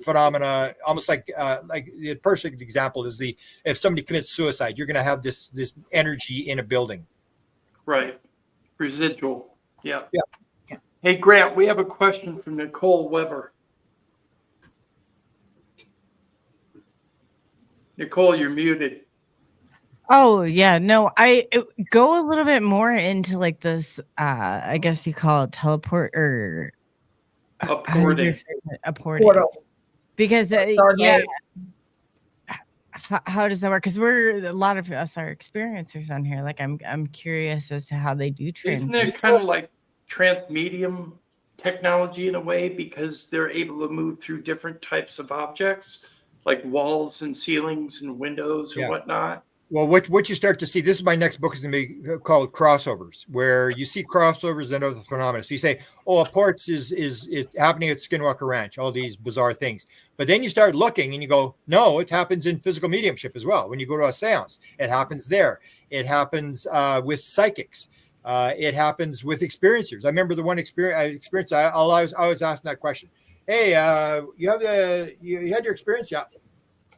phenomena, almost like the perfect example is if somebody commits suicide, you're going to have this energy in a building. Right. Residual. Yeah. Yeah. Hey, Grant, we have a question from Nicole Weber. Nicole, you're muted. Oh yeah, no, go a little bit more into like this. I guess you call it teleport or Apporting. apporting. Portal. Because Stargate. how does that work? Because a lot of us are experiencers on here. Like I'm curious as to how they do Isn't transition. it kind of like transmedium technology in a way, because they're able to move through different types of objects, like walls and ceilings and windows and whatnot? Well, what you start to see, this is my next book, is going to be called Crossovers, where you see crossovers and other phenomena. So you say, oh, apports is happening at Skinwalker Ranch, all these bizarre things. But then you start looking and you go, no, it happens in physical mediumship as well. When you go to a seance, it happens there. It happens with psychics. It happens with experiencers. I remember the one experience, I was asking that question. Hey, you had your experience? Yeah.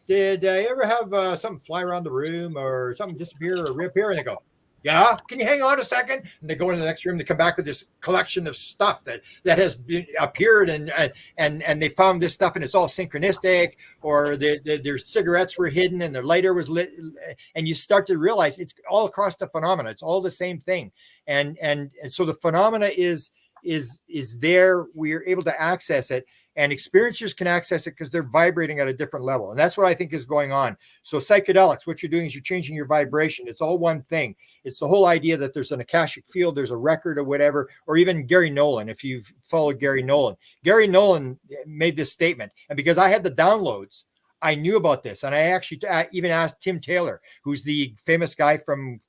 did you ever have something fly around the room or something disappear or reappear? And they go, yeah, can you hang on a second? And they go into the next room. They come back with this collection of stuff that has appeared, and they found this stuff, and it's all synchronistic, or their cigarettes were hidden and their lighter was lit, and you start to realize it's all across the phenomena. It's all the same thing, and so the phenomena is there. We are able to access it. And experiencers can access it because they're vibrating at a different level. And that's what I think is going on. So psychedelics, what you're doing is you're changing your vibration. It's all one thing. It's the whole idea that there's an Akashic field, there's a record or whatever, or even Gary Nolan, if you've followed Gary Nolan made this statement. And because I had the downloads, I knew about this. And I actually even asked Tim Taylor, who's the famous guy from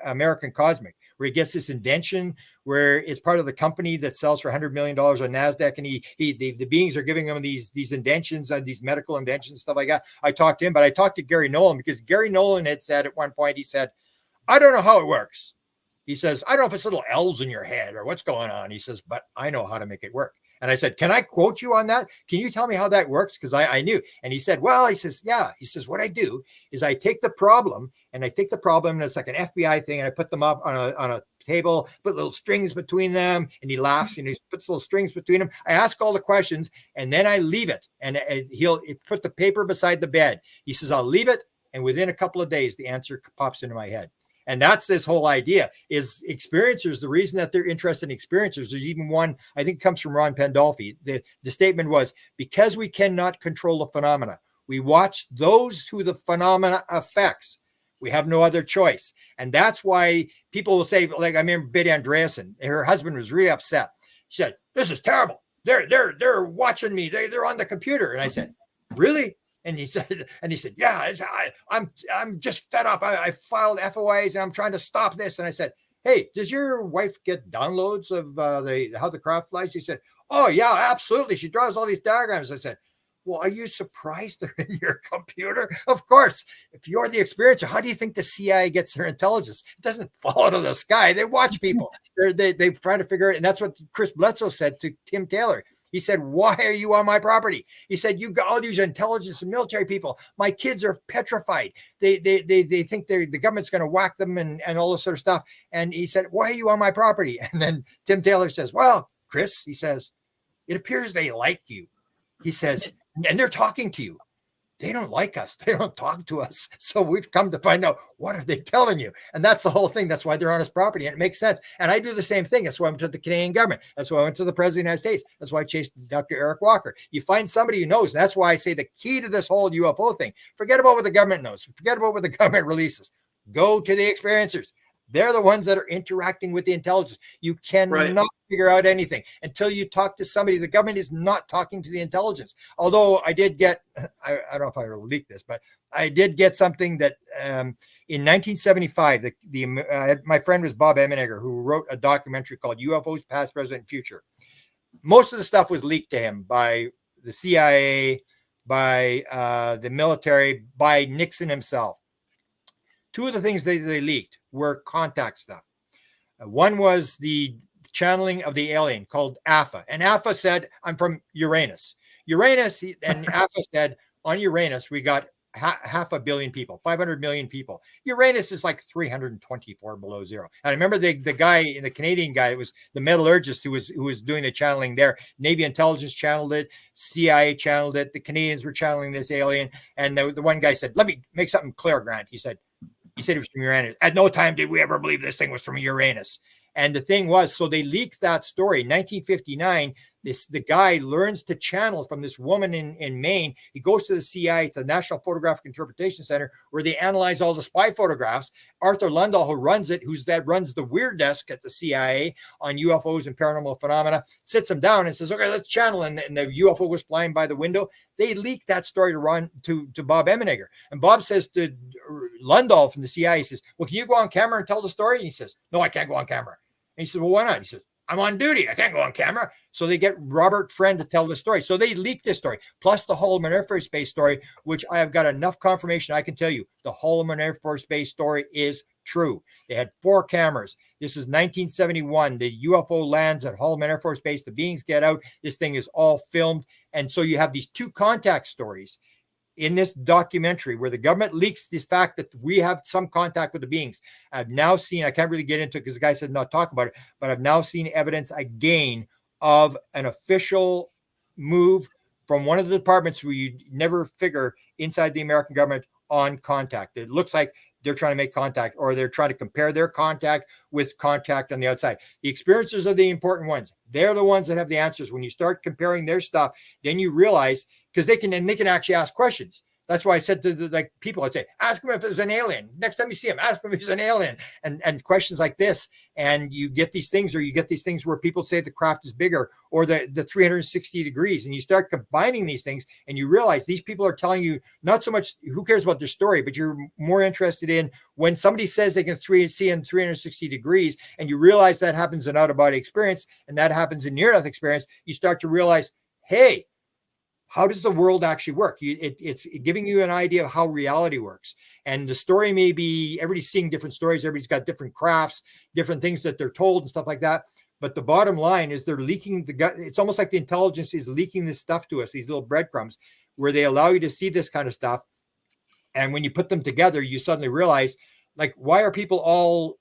American Cosmic, where he gets this indention where it's part of the company that sells for $100 million on NASDAQ. And the beings are giving him these indentions, these medical indentions, stuff like that. I talked to him, but I talked to Gary Nolan because Gary Nolan had said at one point, he said, I don't know how it works. He says, I don't know if it's little L's in your head or what's going on. He says, but I know how to make it work. And I said, can I quote you on that? Can you tell me how that works? Because I knew. And he said, well, he says, yeah. He says, what I do is I take the problem and it's like an FBI thing. And I put them up on a table, put little strings between them. And he laughs and he puts little strings between them. I ask all the questions and then I leave it. And he'll put the paper beside the bed. He says, I'll leave it. And within a couple of days, the answer pops into my head. And that's this whole idea is experiencers. The reason that they're interested in experiencers, there's even one, I think comes from Ron Pandolfi. The statement was, because we cannot control the phenomena, we watch those who the phenomena affects. We have no other choice. And that's why people will say, like, I remember Betty Andreasen, her husband was really upset. She said, this is terrible. They're watching me. They're on the computer. And I said, really? And he said, yeah, I'm just fed up. I filed FOIs and I'm trying to stop this. And I said, hey, does your wife get downloads of how the craft flies? She said, oh yeah, absolutely. She draws all these diagrams. I said, well, are you surprised they're in your computer? Of course. If you're the experiencer, how do you think the CIA gets their intelligence? It doesn't fall out of the sky. They watch people. They try to figure it. And that's what Chris Bledsoe said to Tim Taylor. He said, why are you on my property? He said, you got all these intelligence and military people. My kids are petrified. They think the government's going to whack them and all this sort of stuff. And he said, why are you on my property? And then Tim Taylor says, well, Chris, he says, it appears they like you. He says, and they're talking to you. They don't like us. They don't talk to us. So we've come to find out, what are they telling you? And that's the whole thing. That's why they're on his property. And it makes sense. And I do the same thing. That's why I went to the Canadian government. That's why I went to the President of the United States. That's why I chased Dr. Eric Walker. You find somebody who knows. And that's why I say the key to this whole UFO thing, forget about what the government knows. Forget about what the government releases. Go to the experiencers. They're the ones that are interacting with the intelligence. You cannot figure out anything until you talk to somebody. The government is not talking to the intelligence. Although I did get, I don't know if I will leak this, but I did get something that in 1975, my friend was Bob Emenegger, who wrote a documentary called UFOs, Past, Present, and Future. Most of the stuff was leaked to him by the CIA, by the military, by Nixon himself. Two of the things they leaked were contact stuff. One was the channeling of the alien called Alpha. And Alpha said, I'm from Uranus. And Alpha said, on Uranus, we got half a billion people, 500 million people. Uranus is like 324 below zero. And I remember the guy, the Canadian guy, it was the metallurgist who was doing the channeling there. Navy intelligence channeled it. CIA channeled it. The Canadians were channeling this alien. And the one guy said, let me make something clear, Grant. He said it was from Uranus. At no time did we ever believe this thing was from Uranus. And the thing was, so they leaked that story. 1959, the guy learns to channel from this woman in Maine. He goes to the CIA, to the National Photographic Interpretation Center, where they analyze all the spy photographs. Arthur Lundahl, who runs the Weird Desk at the CIA on UFOs and paranormal phenomena, sits him down and says, okay, let's channel. And the UFO was flying by the window. They leaked that story to Bob Emenegger. And Bob says to Lundahl from the CIA, he says, well, can you go on camera and tell the story? And he says, no, I can't go on camera. And he said, well, why not? He says, I'm on duty. I can't go on camera. So they get Robert Friend to tell the story. So they leaked this story, plus the Holloman Air Force Base story, which I have got enough confirmation. I can tell you the Holloman Air Force Base story is true. They had 4 cameras. This is 1971. The UFO lands at Holloman Air Force Base. The beings get out. This thing is all filmed. And so you have these 2 contact stories. in this documentary where the government leaks this fact that we have some contact with the beings. I've now seen, I can't really get into it because the guy said not talk about it, but I've now seen evidence again of an official move from one of the departments where you never figure inside the American government on contact. It looks like they're trying to make contact, or they're trying to compare their contact with contact on the outside. The experiencers are the important ones. They're the ones that have the answers. When you start comparing their stuff, then you realize, because they can actually ask questions. That's why I said to the people, I'd say, ask them if there's an alien. Next time you see him, ask them if he's an alien, and questions like this. And you get these things, where people say the craft is bigger, or the 360 degrees. And you start combining these things, and you realize these people are telling you not so much who cares about their story, but you're more interested in when somebody says they can see in 360 degrees, and you realize that happens in out-of-body experience, and that happens in near-death experience. You start to realize, hey, how does the world actually work? It's giving you an idea of how reality works. And the story may be, everybody's seeing different stories. Everybody's got different crafts, different things that they're told and stuff like that. But the bottom line is they're leaking it's almost like the intelligence is leaking this stuff to us, these little breadcrumbs, where they allow you to see this kind of stuff. And when you put them together, you suddenly realize, like, why are people all,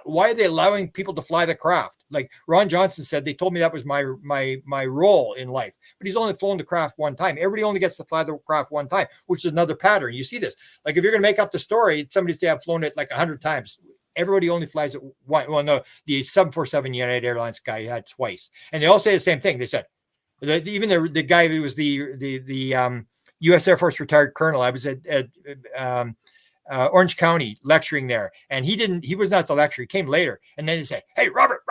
why are they allowing people to fly the craft? Like Ron Johnson said, they told me that was my role in life, but he's only flown the craft one time. Everybody only gets to fly the craft one time, which is another pattern. You see this, like if you're going to make up the story, somebody say I've flown it like 100 times. Everybody only flies it one. Well, no, the 747 United Airlines guy had twice, and they all say the same thing. They said, even the guy who was the U.S. Air Force retired colonel. I was at Orange County lecturing there, and he was not the lecturer. He came later, and then they said, hey, Robert,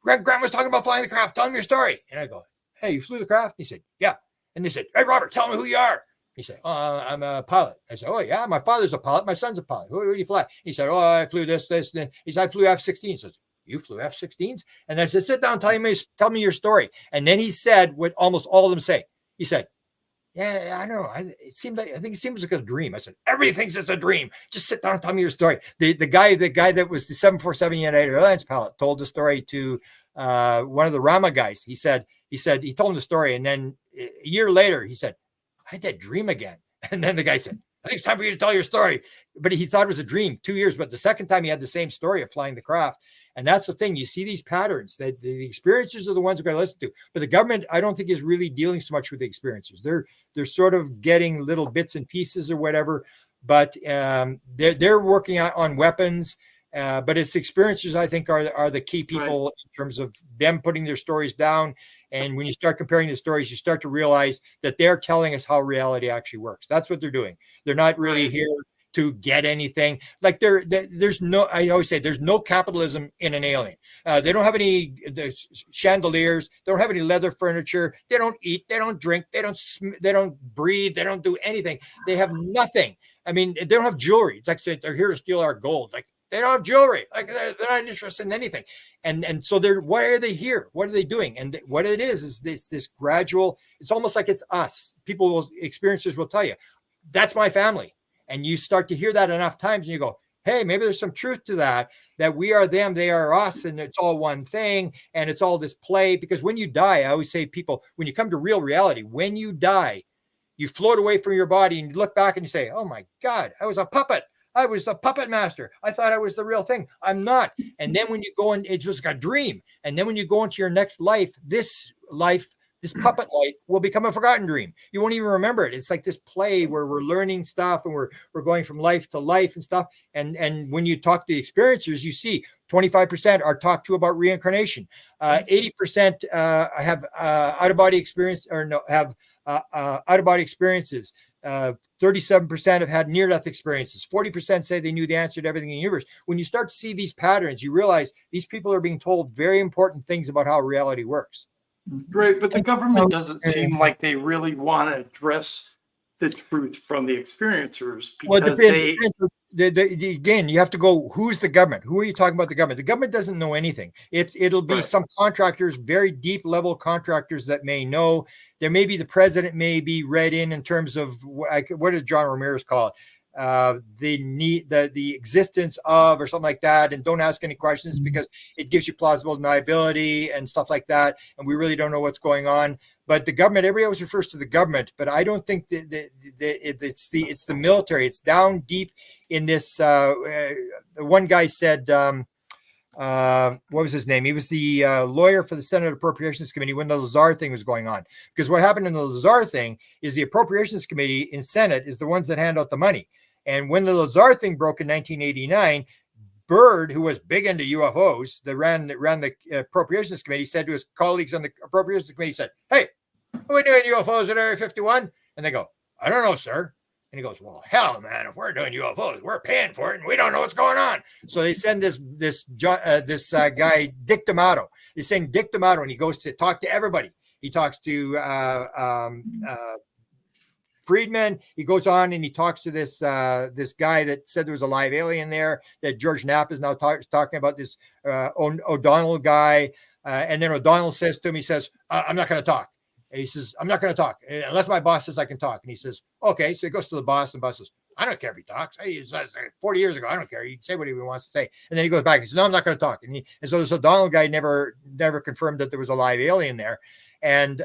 Grant was talking about flying the craft. Tell him your story. And I go, hey, you flew the craft? He said, yeah. And they said, hey, Robert, tell me who you are. He said, I'm a pilot. I said, oh yeah, my father's a pilot. My son's a pilot. Who do you fly? He said, oh, I flew this. He said, I flew F-16. He says, you flew F-16s? And I said, sit down, tell me your story. And then he said what almost all of them say. He said, yeah, I know. I think it seems like a dream. I said, everybody thinks it's a dream. Just sit down and tell me your story. The guy that was the 747 United Airlines pilot told the story to one of the Rama guys. He told him the story, and then a year later, he said, I had that dream again. And then the guy said, I think it's time for you to tell your story. But he thought it was a dream 2 years. But the second time, he had the same story of flying the craft. And that's the thing. You see these patterns that the experiencers are the ones we're going to listen to. But the government, I don't think, is really dealing so much with the experiencers. They're sort of getting little bits and pieces or whatever. But they're working on weapons. But it's experiencers, I think, are the key people in terms of them putting their stories down. And when you start comparing the stories, you start to realize that they're telling us how reality actually works. That's what they're doing. They're not really here to get anything. Like there's no, I always say there's no capitalism in an alien. They don't have any chandeliers. They don't have any leather furniture. They don't eat. They don't drink. They don't breathe. They don't do anything. They have nothing. I mean, they don't have jewelry. It's like they're here to steal our gold. Like they don't have jewelry. Like they're not interested in anything. And so why are they here? What are they doing? And what it is this gradual, it's almost like it's us. Experiencers will tell you, that's my family. And you start to hear that enough times and you go, hey, maybe there's some truth to that we are them, they are us, and it's all one thing, and it's all this play. Because when you die, I always say, people, when you come to real reality, when you die, you float away from your body and you look back and you say, oh my God, I was a puppet. I was the puppet master. I thought I was the real thing. I'm not. And then when you go in, it's just a dream. And then when you go into your next life, this puppet life will become a forgotten dream. You won't even remember it. It's like this play where we're learning stuff and we're going from life to life and stuff. And when you talk to the experiencers, you see 25% are talked to about reincarnation. 80% have out-of-body experience have out-of-body experiences. 37% have had near-death experiences. 40% say they knew the answer to everything in the universe. When you start to see these patterns, you realize these people are being told very important things about how reality works. Right, but the government doesn't seem like they really want to address the truth from the experiencers because again, you have to go, who's the government? Who are you talking about the government? The government doesn't know anything. It'll be some contractors, very deep level contractors that may know. There may be the president may be read in terms of what does John Ramirez call it? the existence of or something like that, and don't ask any questions because it gives you plausible deniability and stuff like that, and we really don't know what's going on. But the government, everybody always refers to the government, but I don't think that it's the military. It's down deep in this. One guy said, what was his name? He was the lawyer for the Senate Appropriations Committee when the Lazar thing was going on. Because what happened in the Lazar thing is the Appropriations Committee in Senate is the ones that hand out the money. And when the Lazar thing broke in 1989, Byrd, who was big into UFOs, that ran the Appropriations Committee, said to his colleagues on the Appropriations Committee, said, "Hey, are we doing UFOs at Area 51?" And they go, "I don't know, sir." And he goes, "Well, hell, man, if we're doing UFOs, we're paying for it, and we don't know what's going on." So they send this guy, Dick D'Amato. They send Dick D'Amato, and he goes to talk to everybody. He talks to Friedman. He goes on and he talks to this guy that said there was a live alien there, that George Knapp is now talking about, this O'Donnell guy. And then O'Donnell says to him, he says, "I'm not going to talk." And he says, "I'm not going to talk unless my boss says I can talk." And he says, "Okay." So he goes to the boss, and the boss says, "I don't care if he talks. Hey, 40 years ago, I don't care. He can say what he wants to say." And then he goes back and says, "No, I'm not going to talk." And so this O'Donnell guy never confirmed that there was a live alien there. And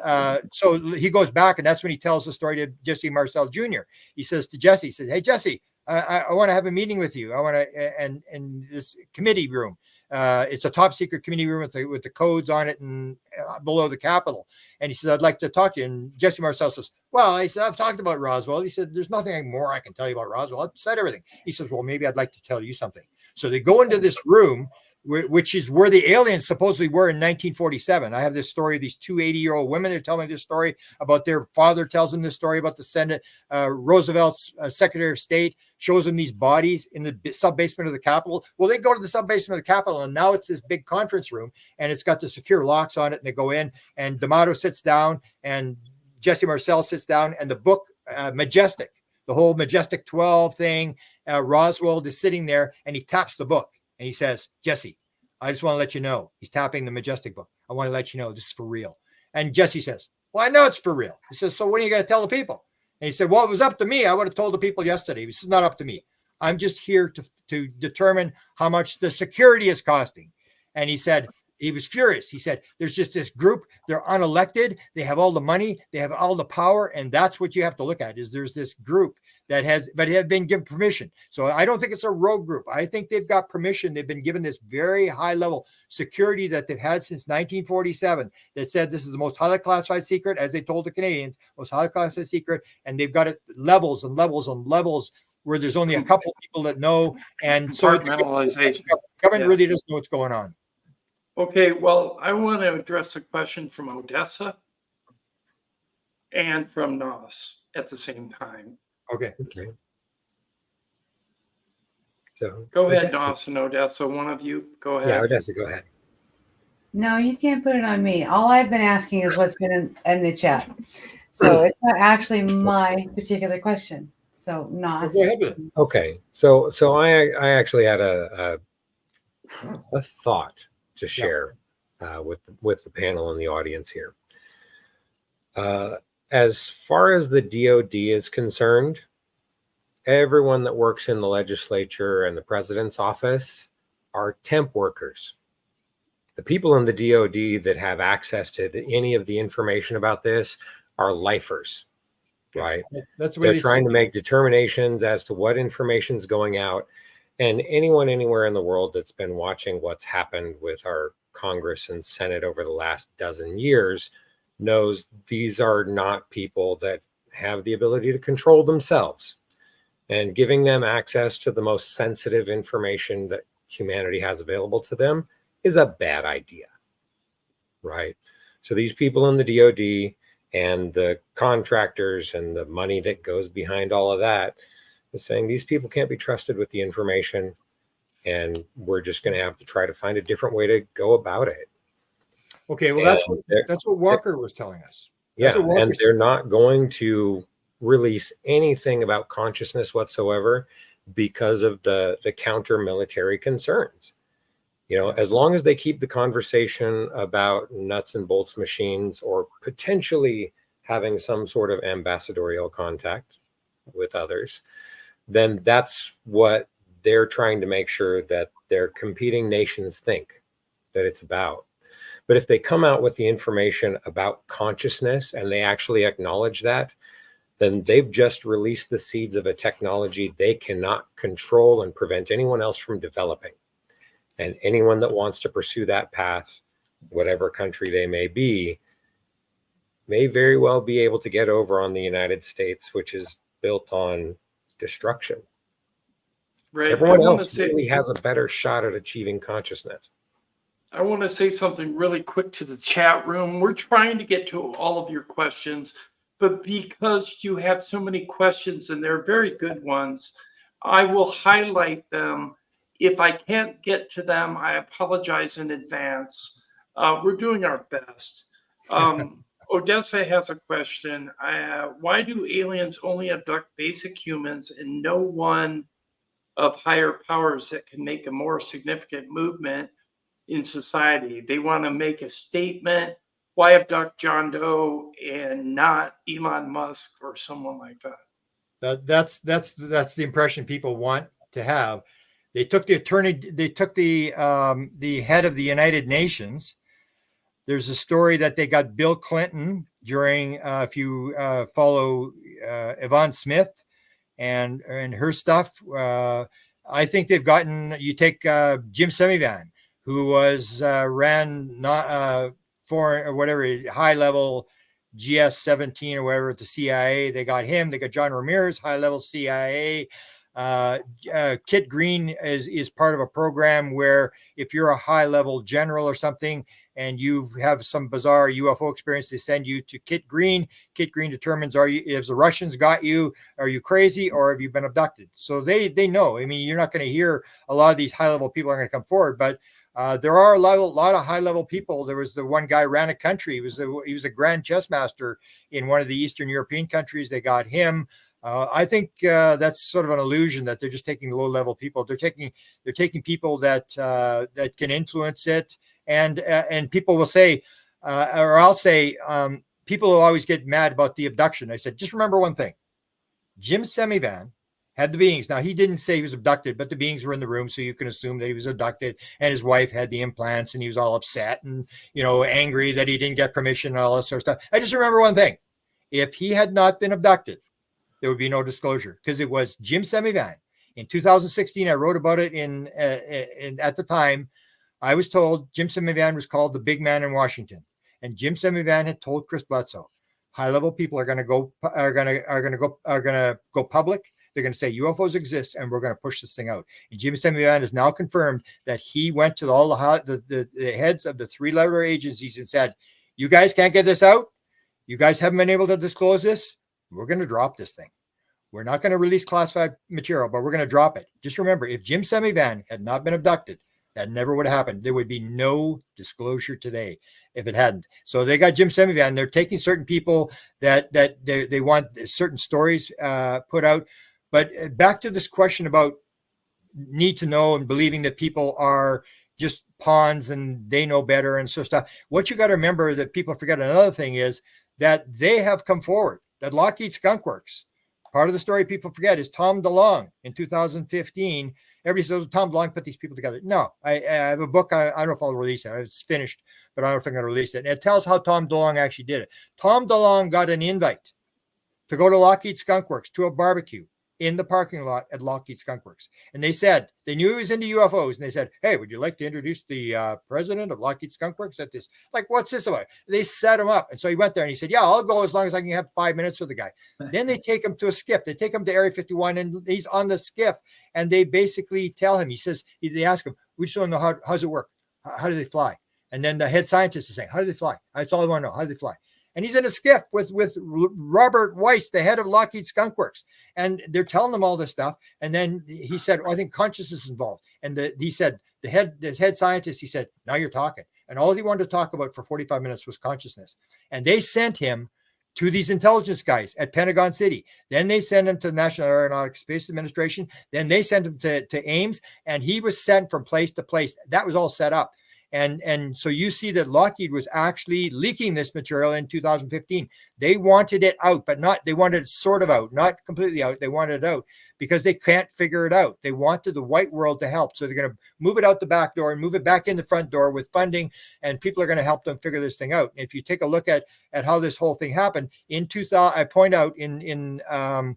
so he goes back, and that's when he tells the story to Jesse Marcel Jr. He says to Jesse, he says, "Hey, Jesse, I want to have a meeting with you. I want to, and in this committee room. It's a top secret committee room with the codes on it and below the Capitol." And he says, "I'd like to talk to you." And Jesse Marcel says, "Well," he said, "I've talked about Roswell." He said, "There's nothing more I can tell you about Roswell. I've said everything." He says, "Well, maybe I'd like to tell you something." So they go into this room, which is where the aliens supposedly were in 1947. I have this story of these two 80-year-old women. They're telling me this story about their father tells them this story about the Senate. Roosevelt's Secretary of State shows them these bodies in the sub-basement of the Capitol. Well, they go to the sub-basement of the Capitol, and now it's this big conference room, and it's got the secure locks on it, and they go in, and D'Amato sits down, and Jesse Marcel sits down, and the book, Majestic, the whole Majestic 12 thing, Roswell is sitting there, and he taps the book. And he says, "Jesse, I just want to let you know," he's tapping the Majestic book, "I want to let you know this is for real." And Jesse says, "Well, I know it's for real." He says, "So when are you going to tell the people?" And he said, "Well, if it was up to me, I would have told the people yesterday. This is not up to me. I'm just here to determine how much the security is costing." And he said, he was furious. He said, "There's just this group. They're unelected. They have all the money. They have all the power. And that's what you have to look at, is there's this group that but have been given permission. So I don't think it's a rogue group. I think they've got permission. They've been given this very high level security that they've had since 1947 that said this is the most highly classified secret, as they told the Canadians, most highly classified secret. And they've got it levels and levels and levels where there's only a couple of people that know. And so Compartmentalization. the government really doesn't know what's going on. Okay, well, I want to address a question from Odessa and from Nos at the same time. Okay. So Go ahead, Odessa. Nos and Odessa. One of you, go ahead. Yeah, Odessa, go ahead. No, you can't put it on me. All I've been asking is what's been in the chat. So it's not actually my particular question. So not. Go ahead with it. Okay, so I actually had a thought to share with the panel and the audience here. As far as the DoD is concerned, everyone that works in the legislature and the president's office are temp workers. The people in the DoD that have access to any of the information about this are lifers, right? That's the way they're trying to make determinations as to what information is going out. And anyone anywhere in the world that's been watching what's happened with our Congress and Senate over the last dozen years knows these are not people that have the ability to control themselves. And giving them access to the most sensitive information that humanity has available to them is a bad idea, right? So these people in the DoD and the contractors and the money that goes behind all of that is saying these people can't be trusted with the information, and we're just going to have to try to find a different way to go about it. Okay, well, that's what Walker was telling us. Yeah, and they're not going to release anything about consciousness whatsoever because of the counter military concerns. You know, as long as they keep the conversation about nuts and bolts machines or potentially having some sort of ambassadorial contact with others, then that's what they're trying to make sure that their competing nations think that it's about. But if they come out with the information about consciousness and they actually acknowledge that, then they've just released the seeds of a technology they cannot control and prevent anyone else from developing. And anyone that wants to pursue that path, whatever country they may be, may very well be able to get over on the United States, which is built on destruction. Right. Everyone else really has a better shot at achieving consciousness. I want to say something really quick to the chat room. We're trying to get to all of your questions, but because you have so many questions and they're very good ones, I will highlight them. If I can't get to them, I apologize in advance. We're doing our best. Odessa has a question. Why do aliens only abduct basic humans and no one of higher powers that can make a more significant movement in society? They want to make a statement. Why abduct John Doe and not Elon Musk or someone like that? That's the impression people want to have. They took the head of the United Nations. There's a story that they got Bill Clinton during, if you follow Yvonne Smith and her stuff. I think they've gotten, you take Jim Semivan, who was ran foreign or whatever, high level GS-17 or whatever at the CIA. They got him. They got John Ramirez, high level CIA. Kit Green is part of a program where if you're a high level general or something and you have some bizarre UFO experience, they send you to Kit Green. Kit Green determines, if the Russians got you, are you crazy or have you been abducted? So they know. I mean, you're not going to hear a lot of these high level people are going to come forward, but there are a lot of high level people. There was the one guy ran a country. He was a grand chess master in one of the Eastern European countries. They got him. I think that's sort of an illusion that they're just taking low level people. They're taking people that can influence it. And people will say, or I'll say, people will always get mad about the abduction. I said, just remember one thing. Jim Semivan had the beings. Now, he didn't say he was abducted, but the beings were in the room, so you can assume that he was abducted, and his wife had the implants, and he was all upset and, angry that he didn't get permission and all that sort of stuff. I just remember one thing. If he had not been abducted, there would be no disclosure, because it was Jim Semivan. In 2016, I wrote about it at the time. I was told Jim Semivan was called the big man in Washington, and Jim Semivan had told Chris Bledsoe, high level people are going to go public. They're going to say UFOs exist, and we're going to push this thing out. And Jim Semivan has now confirmed that he went to all the heads of the 3-letter agencies and said, "You guys can't get this out. You guys haven't been able to disclose this. We're going to drop this thing. We're not going to release classified material, but we're going to drop it." Just remember, if Jim Semivan had not been abducted, that never would have happened. There would be no disclosure today if it hadn't. So they got Jim Semivan. They're taking certain people that they want certain stories put out. But back to this question about need to know and believing that people are just pawns and they know better and so stuff. What you got to remember that people forget, another thing is that they have come forward, that Lockheed Skunk Works. Part of the story people forget is Tom DeLonge in 2015. Everybody says Tom DeLonge put these people together. No, I have a book. I don't know if I'll release it. It's finished, but I don't know if I'm going to release it. And it tells how Tom DeLonge actually did it. Tom DeLonge got an invite to go to Lockheed Skunk Works to a barbecue in the parking lot at Lockheed Skunk Works. And they said, they knew he was into UFOs. And they said, "Hey, would you like to introduce the president of Lockheed Skunk Works at this?" Like, what's this about? They set him up. And so he went there and he said, "Yeah, I'll go as long as I can have 5 minutes with the guy." Then they take him to a skiff. They take him to Area 51 and he's on the skiff. And they basically tell him, they ask him, "We just want to know how's it work? How do they fly?" And then the head scientist is saying, "How do they fly? That's all I want to know. How do they fly?" And he's in a skiff with Robert Weiss, the head of Lockheed Skunk Works. And they're telling him all this stuff. And then he said, "I think consciousness is involved." And he said, the head scientist, he said, "Now you're talking." And all he wanted to talk about for 45 minutes was consciousness. And they sent him to these intelligence guys at Pentagon City. Then they sent him to the National Aeronautics Space Administration. Then they sent him to Ames. And he was sent from place to place. That was all set up. And so you see that Lockheed was actually leaking this material in 2015. They wanted it out, but they wanted it sort of out, not completely out. They wanted it out because they can't figure it out. They wanted the white world to help. So they're going to move it out the back door and move it back in the front door with funding, and people are going to help them figure this thing out. And if you take a look at how this whole thing happened in 2000, I point out in a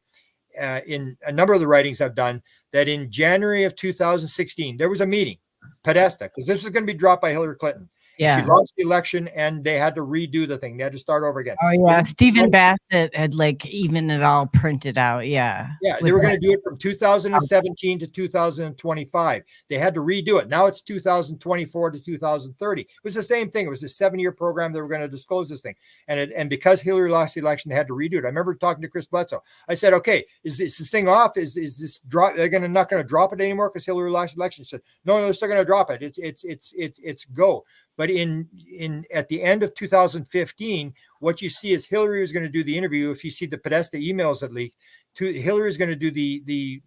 number of the writings I've done that in January of 2016, there was a meeting, Podesta, because this was going to be dropped by Hillary Clinton. Yeah. She lost the election and they had to redo the thing. They had to start over again. Oh yeah. Stephen Bassett had like even it all printed out. Yeah. Yeah. They were going to do it from 2017 to 2025. They had to redo it. Now it's 2024 to 2030. It was the same thing. It was a 7-year program. They were going to disclose this thing. And because Hillary lost the election, they had to redo it. I remember talking to Chris Bledsoe. I said, okay, is this thing off? Is this drop? They're not going to drop it anymore because Hillary lost the election. He said, no, they're still going to drop it. It's go. But at the end of 2015, what you see is Hillary was going to do the interview. If you see the Podesta emails that leaked, Hillary is going to do the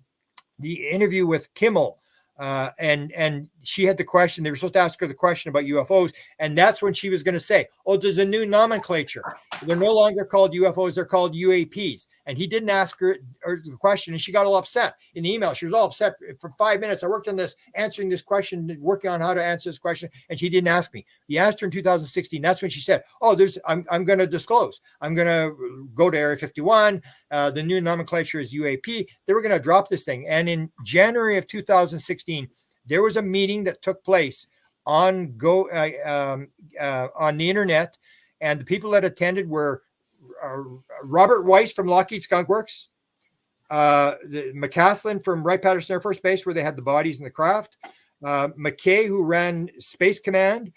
interview with Kimmel, and she had the question. They were supposed to ask her the question about UFOs, and that's when she was going to say, "Oh, there's a new nomenclature. They're no longer called UFOs; they're called UAPs." And he didn't ask her the question, and she got all upset in the email. She was all upset for 5 minutes. I worked on this, answering this question, working on how to answer this question, and she didn't ask me. He asked her in 2016. That's when she said, "Oh, I'm going to disclose. I'm going to go to Area 51. The new nomenclature is UAP." They were going to drop this thing. And in January of 2016, there was a meeting that took place on the internet, and the people that attended were Robert Weiss from Lockheed Skunk Works, McCaslin from Wright-Patterson Air Force Base, where they had the bodies in the craft, McKay, who ran Space Command,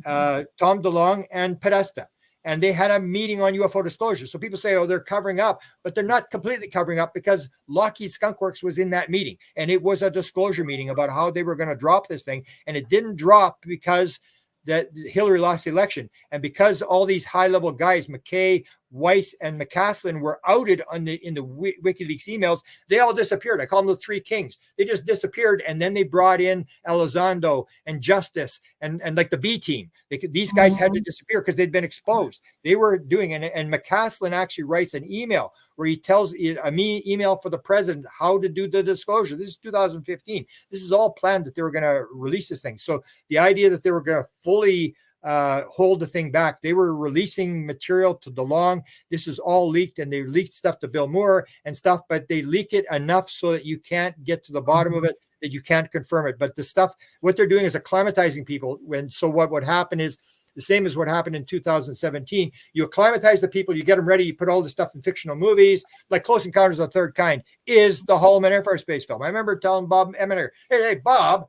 Tom DeLonge, and Podesta. And they had a meeting on UFO disclosure. So people say, oh, they're covering up, but they're not completely covering up because Lockheed Skunk Works was in that meeting. And it was a disclosure meeting about how they were going to drop this thing. And it didn't drop because that Hillary lost the election. And because all these high-level guys, McKay, Weiss, and McCaslin, were outed in the WikiLeaks emails, they all disappeared. I call them the three kings. They just disappeared, and then they brought in Elizondo and Justice and like the B team. These guys had to disappear because they'd been exposed. They were doing it, and McCaslin actually writes an email where he tells email for the president how to do the disclosure. This is 2015. This is all planned that they were going to release this thing. So the idea that they were going to fully hold the thing back. They were releasing material to DeLonge. This is all leaked, and they leaked stuff to Bill Moore and stuff, but they leak it enough so that you can't get to the bottom of it, that you can't confirm it. But the stuff, what they're doing is acclimatizing people. So what would happen is the same as what happened in 2017. You acclimatize the people, you get them ready, you put all this stuff in fictional movies, like Close Encounters of the Third Kind is the Holloman Air Force Base film. I remember telling Bob Eminer, hey, Bob,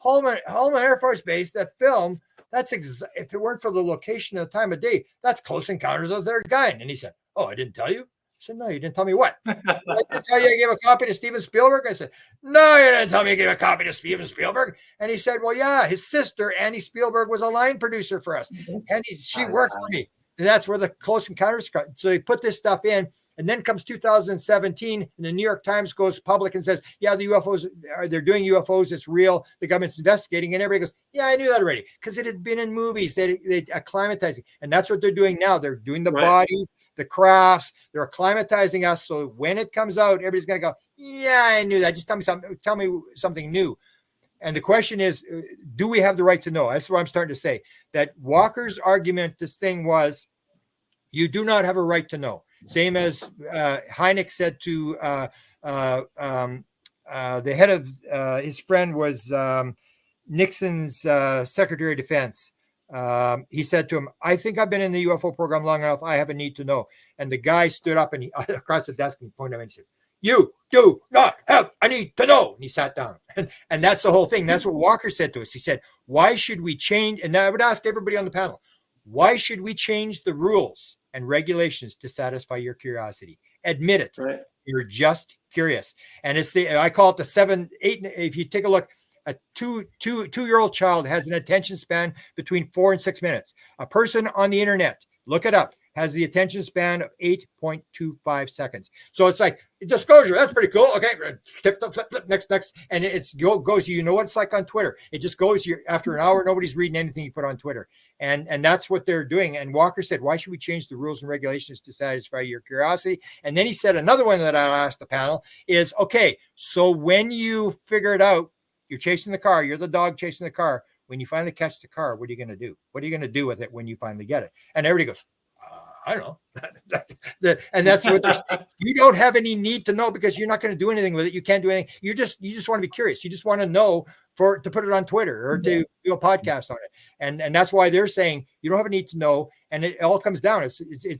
Holloman Air Force Base, that film, if it weren't for the location and the time of day, that's Close Encounters of the Third Kind. And he said, oh, I didn't tell you? I said, no, you didn't tell me what? I didn't tell you I gave a copy to Steven Spielberg? I said, no, you didn't tell me you gave a copy to Steven Spielberg. And he said, well, yeah, his sister, Annie Spielberg, was a line producer for us. And she worked for me. And that's where the Close Encounters. So they put this stuff in. And then comes 2017, and the New York Times goes public and says, yeah, the UFOs, they're doing UFOs. It's real. The government's investigating. And everybody goes, yeah, I knew that already. Because it had been in movies. They acclimatizing. And that's what they're doing now. They're doing the bodies, the crafts. They're acclimatizing us. So when it comes out, everybody's going to go, yeah, I knew that. Just tell me something new. And the question is, do we have the right to know? That's what I'm starting to say. That Walker's argument, this thing was, you do not have a right to know. Same as Hynek said to the head of his friend was Nixon's Secretary of Defense. He said to him, I think I've been in the UFO program long enough. I have a need to know. And the guy stood up and he across the desk and pointed at him and said, you do not have a need to know. And he sat down. And that's the whole thing. That's what Walker said to us. He said, why should we change? And I would ask everybody on the panel, why should we change the rules and regulations to satisfy your curiosity? Admit it. Right. You're just curious. And it's I call it the 7, 8. If you take a look, a two-year-old child has an attention span between 4 and 6 minutes. A person on the internet, look it up, has the attention span of 8.25 seconds. So it's like disclosure. That's pretty cool. Okay, flip, next, and it goes. You know what it's like on Twitter. It just goes. After an hour, nobody's reading anything you put on Twitter, and that's what they're doing. And Walker said, "Why should we change the rules and regulations to satisfy your curiosity?" And then he said another one that I asked the panel is, "Okay, so when you figure it out, you're chasing the car. You're the dog chasing the car. When you finally catch the car, what are you going to do? What are you going to do with it when you finally get it?" And everybody goes, "I don't know." And that's what they're saying. You don't have any need to know because you're not going to do anything with it. You can't do anything. You just want to be curious. You just want to know to put it on Twitter or to do a podcast on it. And that's why they're saying you don't have a need to know. And it all comes down. It's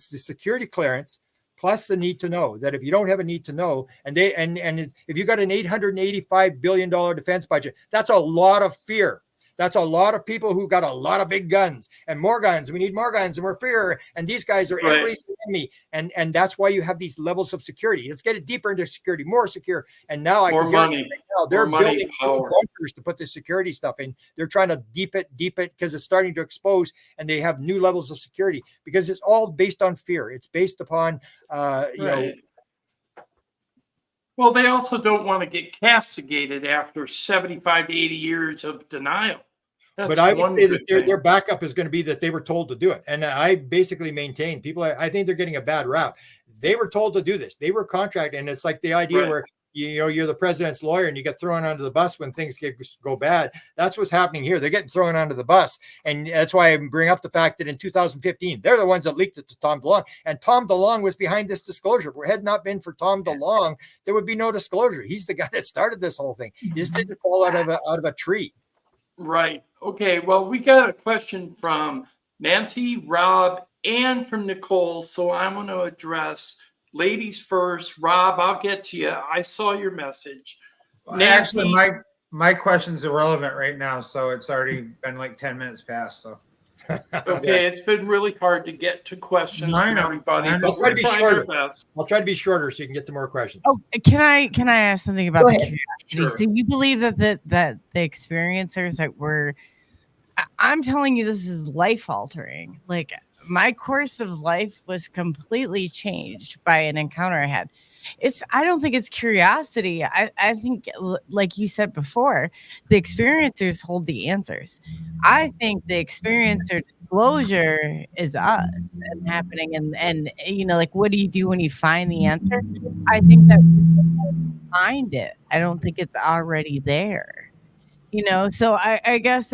the security clearance plus the need to know, that if you don't have a need to know, and if you got an $885 billion defense budget, that's a lot of fear. That's a lot of people who got a lot of big guns and more guns. We need more guns and we're fear. And these guys are everybody's enemy. And that's why you have these levels of security. Let's get it deeper into security, more secure. And now they're building bunkers to put the security stuff in. They're trying to deep it because it's starting to expose, and they have new levels of security because it's all based on fear. It's based upon, you know. Well, they also don't want to get castigated after 75 to 80 years of denial. But I would say that their backup is going to be that they were told to do it. And I basically maintain I think they're getting a bad rap. They were told to do this. They were contracted. And it's like the idea where, you're the president's lawyer and you get thrown under the bus when things go bad. That's what's happening here. They're getting thrown under the bus. And that's why I bring up the fact that in 2015, they're the ones that leaked it to Tom DeLonge. And Tom DeLonge was behind this disclosure. If it had not been for Tom DeLonge, there would be no disclosure. He's the guy that started this whole thing. He just didn't fall out of a tree. Right. Okay. Well, we got a question from Nancy, Rob, and from Nicole. So I'm going to address ladies first. Rob, I'll get to you. I saw your message. Well, actually, my question's irrelevant right now, so it's already been like 10 minutes past. So okay, it's been really hard to get to questions from everybody. I'll try to be shorter. I'll try to be shorter so you can get to more questions. Oh, can I ask something about the curiosity? Sure. So you believe that the experiencers that were, I'm telling you, this is life altering. Like, my course of life was completely changed by an encounter I had. I don't think it's curiosity. I think, like you said before, the experiencers hold the answers. I think the experiencer disclosure is us and happening. And like, what do you do when you find the answer? I think that we find it. I don't think it's already there. So I guess,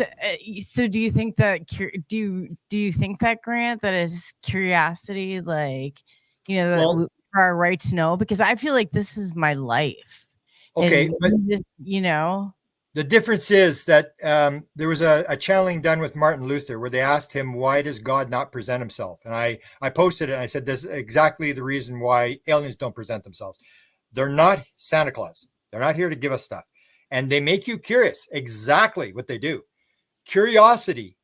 so do you think that, do you think that, Grant, that is curiosity, like, for our right to know? Because I feel like this is my life. Okay. But the difference is that there was a channeling done with Martin Luther where they asked him, why does God not present himself? And I posted it and I said, this is exactly the reason why aliens don't present themselves. They're not Santa Claus. They're not here to give us stuff. And they make you curious. Exactly what they do. Curiosity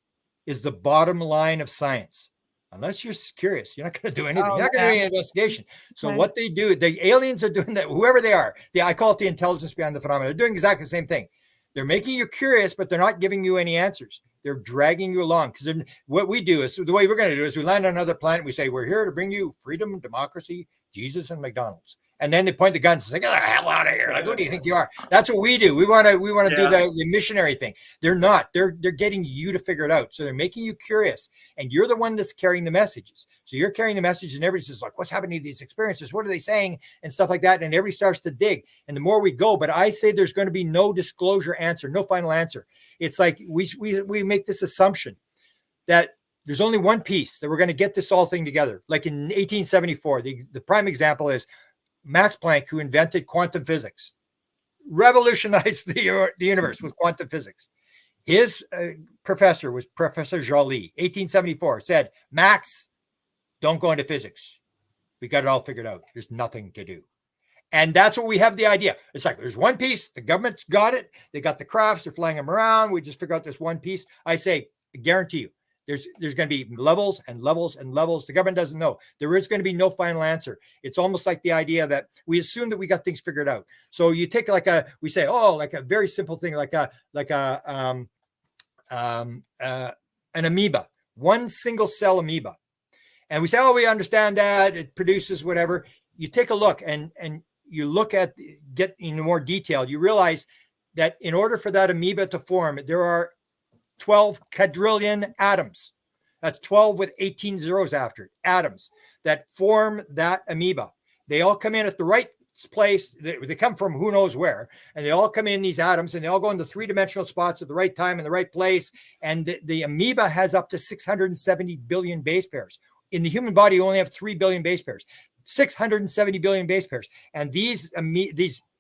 is the bottom line of science. Unless you're curious, you're not going to do anything. You're not going to do any investigation. So what they do, the aliens are doing that, whoever they are. I call it the intelligence behind the phenomena. They're doing exactly the same thing. They're making you curious, but they're not giving you any answers. They're dragging you along. Because what we do is, the way we're going to do is we land on another planet. We say, we're here to bring you freedom, democracy, Jesus, and McDonald's. And then they point the guns and say, "Get the hell out of here!" Like, who do you think you are? That's what we do. We want to do the missionary thing. They're not. They're getting you to figure it out. So they're making you curious, and you're the one that's carrying the messages. So you're carrying the message, and everybody says, "Like, what's happening to these experiences? What are they saying?" and stuff like that. And everybody starts to dig. And the more we go, but I say there's going to be no disclosure answer, no final answer. It's like we make this assumption that there's only one piece that we're going to get this all thing together. Like in 1874, the prime example is Max Planck, who invented quantum physics, revolutionized the universe with quantum physics. His professor was Professor Joly, 1874, said, "Max, don't go into physics. We got it all figured out. There's nothing to do." And that's what we have the idea. It's like, there's one piece. The government's got it. They got the crafts. They're flying them around. We just figure out this one piece. I say, I guarantee you, there's going to be levels and levels and levels. The government doesn't know. There is going to be no final answer. It's almost like the idea that we assume that we got things figured out. So you take like a very simple thing, an amoeba, one single cell amoeba. And we say, oh, we understand that it produces whatever. You take a look and you look at, get in more detail, you realize that in order for that amoeba to form, there are 12 quadrillion atoms. That's 12 with 18 zeros after it, atoms that form that amoeba. They all come in at the right place. They come from who knows where, and they all come in, these atoms, and they all go into three-dimensional spots at the right time in the right place. And the amoeba has up to 670 billion base pairs. In the human body, you only have 3 billion base pairs, 670 billion base pairs. And these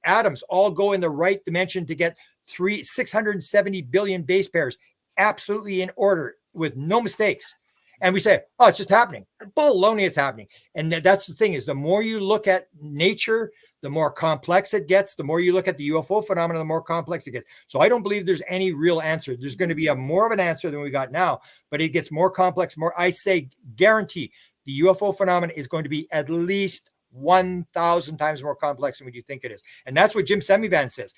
atoms all go in the right dimension to get 670 billion base pairs absolutely in order with no mistakes. And we say, oh, it's just happening. Baloney, it's happening. And that's the thing, is the more you look at nature, the more complex it gets. The more you look at the UFO phenomenon, the more complex it gets. So I don't believe there's any real answer. There's going to be more of an answer than we got now, but it gets more complex, I say, guarantee the UFO phenomenon is going to be at least 1,000 times more complex than what you think it is. And that's what Jim Semivan says.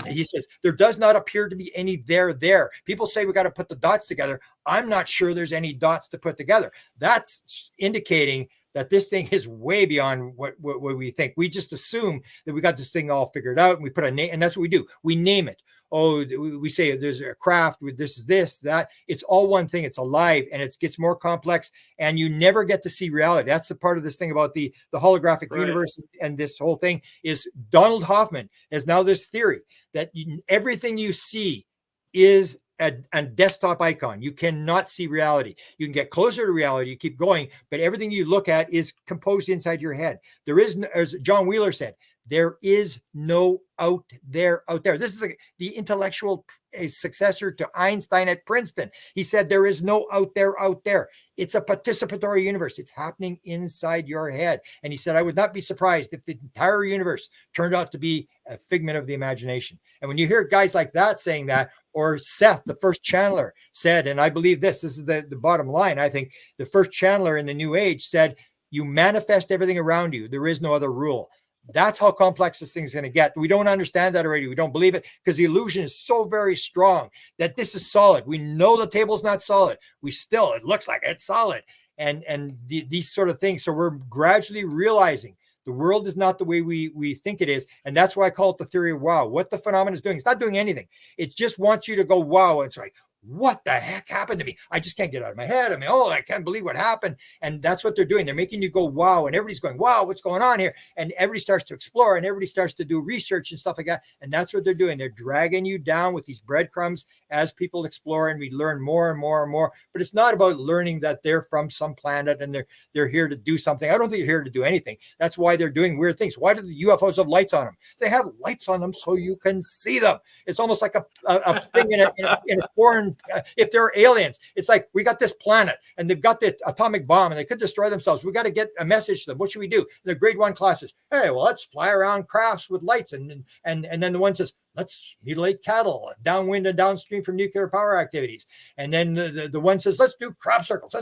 He says, there does not appear to be any there. People say we got to put the dots together. I'm not sure there's any dots to put together. That's indicating that this thing is way beyond what we think. We just assume that we got this thing all figured out, and we put a name, and that's what we do. We name it. Oh, we say there's a craft with this, that. It's all one thing. It's alive, and it gets more complex, and you never get to see reality. That's the part of this thing about the holographic universe, and this whole thing is Donald Hoffman has now this theory that everything you see is a desktop icon. You cannot see reality. You can get closer to reality, you keep going, but everything you look at is composed inside your head. There is, as John Wheeler said, there is no out there. This is the intellectual successor to Einstein at Princeton. He said there is no out there. It's a participatory universe. It's happening inside your head. And he said, I would not be surprised if the entire universe turned out to be a figment of the imagination. And when you hear guys like that saying that, or Seth, the first channeler, said, and I believe this is the bottom line, I think the first channeler in the New Age said, you manifest everything around you. There is no other rule. That's how complex this thing's going to get. We don't understand that already. We don't believe it because the illusion is so very strong that this is solid. We know the table's not solid. It looks like it's solid. And these sort of things. So we're gradually realizing the world is not the way we think it is. And that's why I call it the theory of wow. What the phenomenon is doing, it's not doing anything. It just wants you to go, wow. It's like, what the heck happened to me? I just can't get it out of my head. I mean, I can't believe what happened. And that's what they're doing. They're making you go, wow. And everybody's going, wow, what's going on here? And everybody starts to explore and everybody starts to do research and stuff like that. And that's what they're doing. They're dragging you down with these breadcrumbs as people explore, and we learn more and more and more. But it's not about learning that they're from some planet and they're here to do something. I don't think they're here to do anything. That's why they're doing weird things. Why do the UFOs have lights on them? They have lights on them so you can see them. It's almost like a thing in a foreign, if they're aliens, it's like, we got this planet and they've got the atomic bomb and they could destroy themselves. We got to get a message to them. What should we do? In the grade 1 classes, hey, well, let's fly around crafts with lights. And then the one says, let's mutilate cattle downwind and downstream from nuclear power activities. And then the one says, let's do crop circles.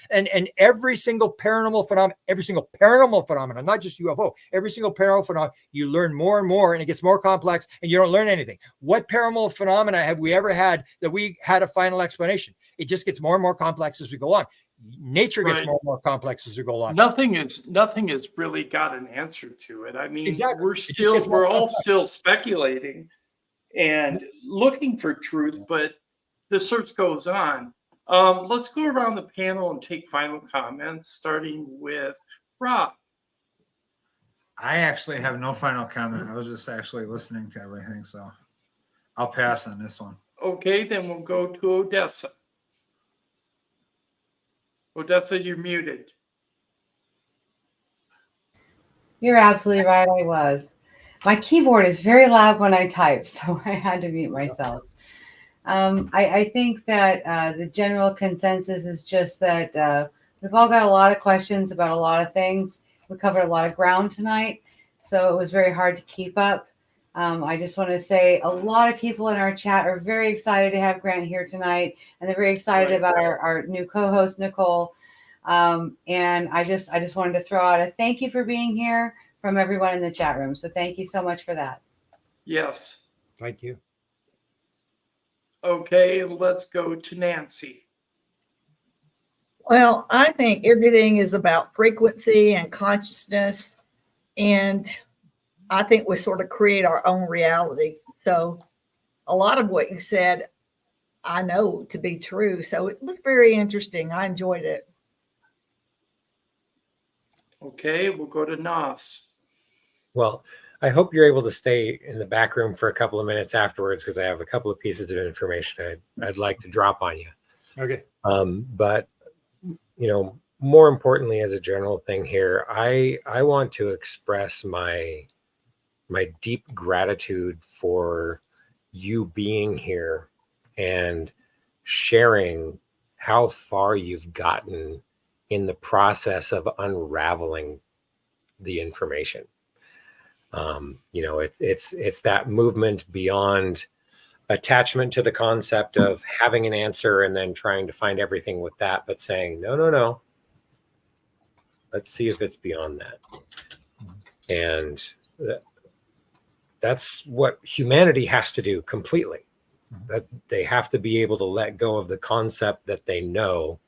And every single paranormal phenomenon, not just UFO, every single paranormal phenomenon, you learn more and more, and it gets more complex, and you don't learn anything. What paranormal phenomena have we ever had that we had a final explanation? It just gets more and more complex as we go on. Nature gets more and more complex as we go along. Nothing has really got an answer to it. I mean, Exactly. we're all still speculating and looking for truth, but the search goes on. Let's go around the panel and take final comments, starting with Rob. I actually have no final comment. I was just actually listening to everything, so I'll pass on this one. Okay, then we'll go to Odessa. Odessa, you're muted. You're absolutely right. I was. My keyboard is very loud when I type, so I had to mute myself. I think that the general consensus is just that we've all got a lot of questions about a lot of things. We covered a lot of ground tonight, so it was very hard to keep up. I just want to say a lot of people in our chat are very excited to have Grant here tonight, and they're very excited about our new co-host, Nicole. And I just wanted to throw out a thank you for being here from everyone in the chat room. So thank you so much for that. Yes. Thank you. Okay, let's go to Nancy. Well, I think everything is about frequency and consciousness. And I think we sort of create our own reality. So a lot of what you said, I know to be true. So it was very interesting. I enjoyed it. Okay, we'll go to Nas. Well, I hope you're able to stay in the back room for a couple of minutes afterwards, because I have a couple of pieces of information I'd like to drop on you. Okay. But more importantly, as a general thing here, I want to express my deep gratitude for you being here and sharing how far you've gotten in the process of unraveling the information. It's that movement beyond attachment to the concept of having an answer and then trying to find everything with that, but saying, no, let's see if it's beyond that. And that's what humanity has to do completely. That they have to be able to let go of the concept that they know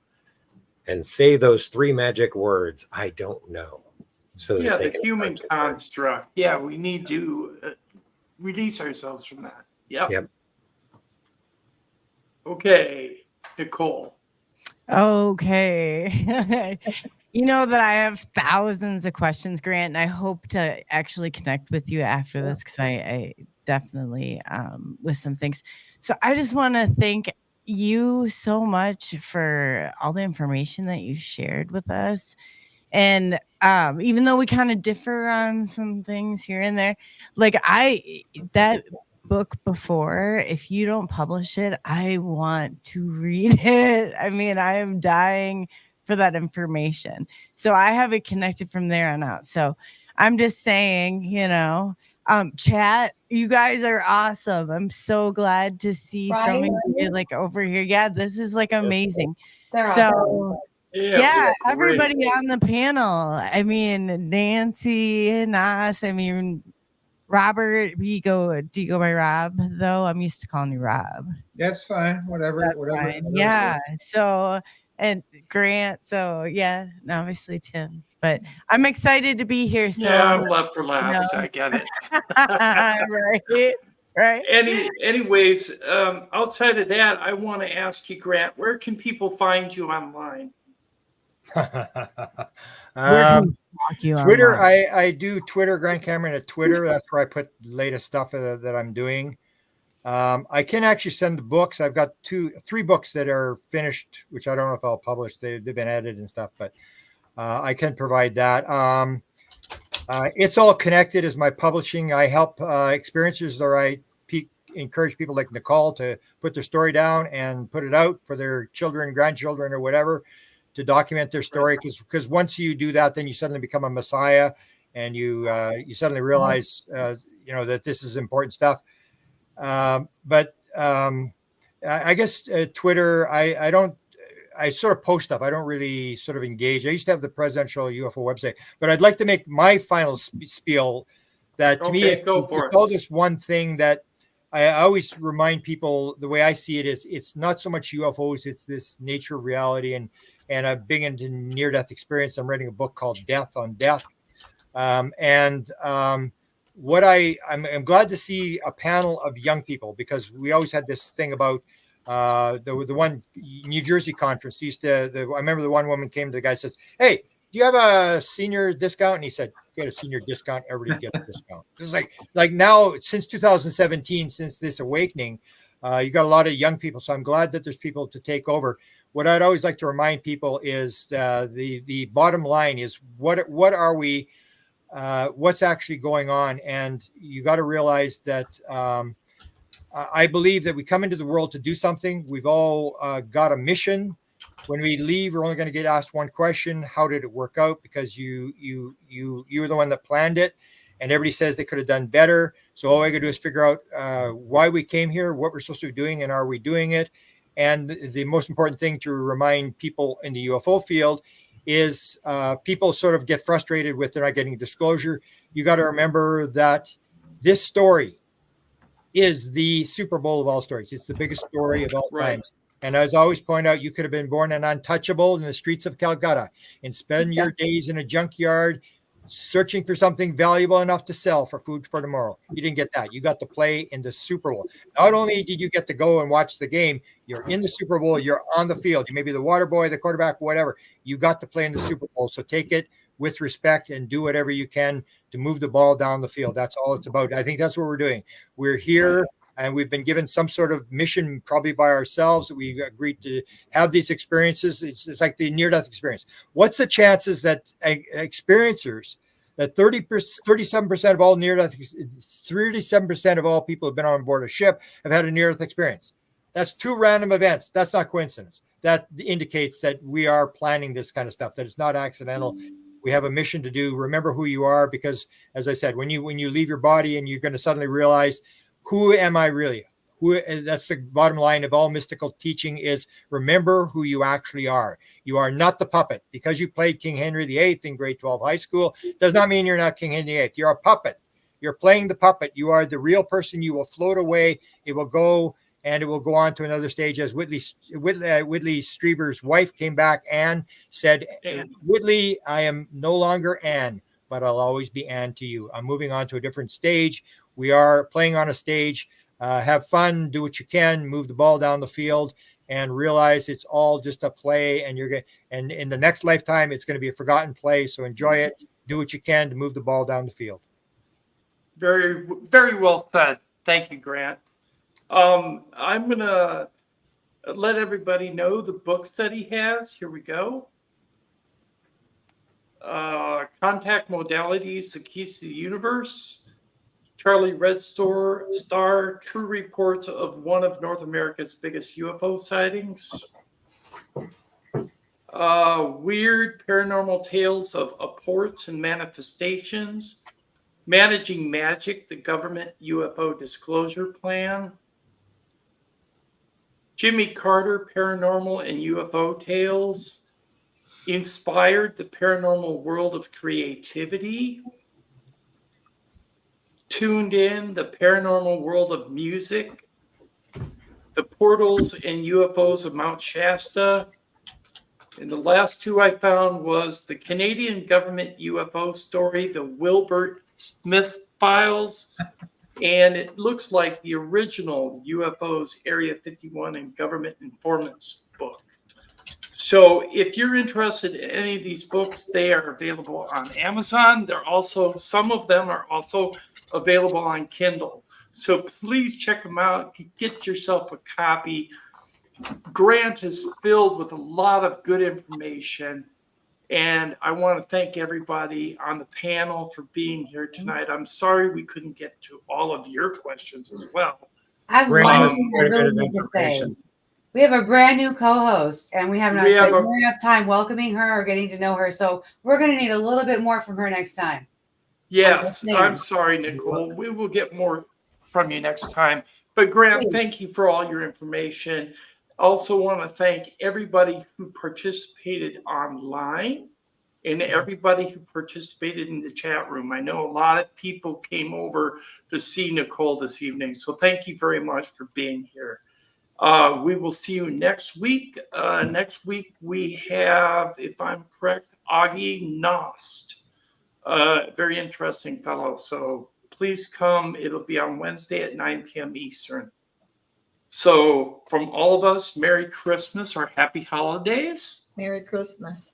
and say those three magic words, I don't know. So that they the can human start to learn. construct. Yeah, we need to release ourselves from that. Yep. Okay, Nicole. Okay. You know that I have thousands of questions, Grant, and I hope to actually connect with you after this, because I definitely with some things. So I just want to thank you so much for all the information that you shared with us. And even though we kind of differ on some things here and there, like that book before, if you don't publish it, I want to read it. I mean, I am dying for that information. So I have it connected from there on out. So I'm just saying, chat, you guys are awesome. I'm so glad to see Right? some of you like over here. Yeah, this is like amazing. They're So awesome. yeah, everybody on the panel. I mean, Nancy, Nas, I mean, Robert, do you go by Rob though? I'm used to calling you Rob. That's fine. Whatever. That's Whatever. fine. Yeah. So, and Grant. So yeah, and obviously Tim. But I'm excited to be here. So Yeah, I'm left for last. I get it. right. Anyways, outside of that, I want to ask you, Grant, where can people find you online? Twitter. I do Twitter, Grant Cameron at Twitter. That's where I put the latest stuff that I'm doing. I can actually send the books. I've got 3 books that are finished, which I don't know if I'll publish. They've been edited and stuff, but I can provide that. It's all connected as my publishing. I help experiencers, or I encourage people like Nicole to put their story down and put it out for their children, grandchildren, or whatever, to document their story. Because once you do that, then you suddenly become a messiah, and you suddenly realize that this is important stuff. But I guess Twitter, I sort of post stuff. I don't really sort of engage. I used to have the presidential UFO website, but I'd like to make my final spiel that to me, it's all this one thing that I always remind people, the way I see it is, it's not so much UFOs, it's this nature of reality. And I'm big into near-death experience. I'm writing a book called Death on Death. What I'm glad to see a panel of young people, because we always had this thing about the one New Jersey conference. I remember the one woman came to the guy and says, "Hey, do you have a senior discount?" And he said, "Get a senior discount. Everybody gets a discount." It's like now, since 2017, since this awakening, you got a lot of young people. So I'm glad that there's people to take over. What I'd always like to remind people is the bottom line is what are we? What's actually going on? And you got to realize that I believe that we come into the world to do something. We've all got a mission. When we leave, we're only going to get asked one question: how did it work out? Because you were the one that planned it, and everybody says they could have done better. So all I got to do is figure out why we came here, what we're supposed to be doing, and are we doing it? And the most important thing to remind people in the UFO field is people sort of get frustrated with they're not getting disclosure. You got to remember that this story is the Super Bowl of all stories. It's the biggest story of all times. And as I always point out, you could have been born an untouchable in the streets of Calcutta and spend your days in a junkyard searching for something valuable enough to sell for food for tomorrow. You didn't get that. You got to play in the Super Bowl. Not only did you get to go and watch the game, you're in the Super Bowl, you're on the field. You may be the water boy, the quarterback, whatever. You got to play in the Super Bowl. So take it with respect and do whatever you can to move the ball down the field. That's all it's about. I think that's what we're doing. We're here and we've been given some sort of mission, probably by ourselves. We agreed to have these experiences. It's like the near-death experience. What's the chances that experiencers, that 37% of all near-death, 37% of all people who've been on board a ship have had a near-death experience? That's 2 random events. That's not coincidence. That indicates that we are planning this kind of stuff, that it's not accidental. We have a mission to do. Remember who you are, because as I said, when you leave your body and you're going to suddenly realize, who am I really? That's the bottom line of all mystical teaching, is remember who you actually are. You are not the puppet. Because you played King Henry VIII in grade 12 high school does not mean you're not King Henry VIII. You're a puppet. You're playing the puppet. You are the real person. You will float away. It will go, and it will go on to another stage. As Whitley Strieber's wife came back, Anne said, Whitley, I am no longer Anne, but I'll always be Anne to you. I'm moving on to a different stage. We are playing on a stage. Have fun, do what you can, move the ball down the field, and realize it's all just a play. And and in the next lifetime, it's going to be a forgotten play. So enjoy it. Do what you can to move the ball down the field. Very, very well said. Thank you, Grant. I'm going to let everybody know the books that he has. Here we go. Contact Modalities, The Keys to the Universe. Charlie Red Star, True Reports of One of North America's Biggest UFO Sightings. Weird Paranormal Tales of Apports and Manifestations. Managing Magic, the Government UFO Disclosure Plan. Jimmy Carter, Paranormal and UFO Tales. Inspired, the Paranormal World of Creativity. Tuned In, the Paranormal World of Music. The Portals and UFOs of Mount Shasta. And the last 2 I found was the Canadian Government UFO Story, the Wilbert Smith Files, and it looks like the original UFOs Area 51 and Government Informants book. So if you're interested in any of these books, they are available on Amazon. Some of them are also available on Kindle. So please check them out. Get yourself a copy. Grant is filled with a lot of good information. And I want to thank everybody on the panel for being here tonight. I'm sorry we couldn't get to all of your questions as well. I have one thing I really need to say. We have a brand new co-host, and we have not spent enough time welcoming her or getting to know her. So we're going to need a little bit more from her next time. Yes, I'm sorry, Nicole. We will get more from you next time. But Grant, thank you for all your information. Also want to thank everybody who participated online and everybody who participated in the chat room. I know a lot of people came over to see Nicole this evening. So thank you very much for being here. We will see you next week. Next week we have, if I'm correct, Augie Nost. Very interesting fellow. So please come. It'll be on Wednesday at 9 p.m. Eastern. So from all of us, Merry Christmas or Happy Holidays. Merry Christmas.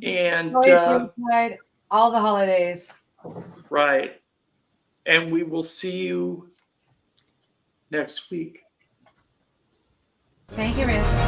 And all the holidays. Right. And we will see you next week. Thank you, Rita.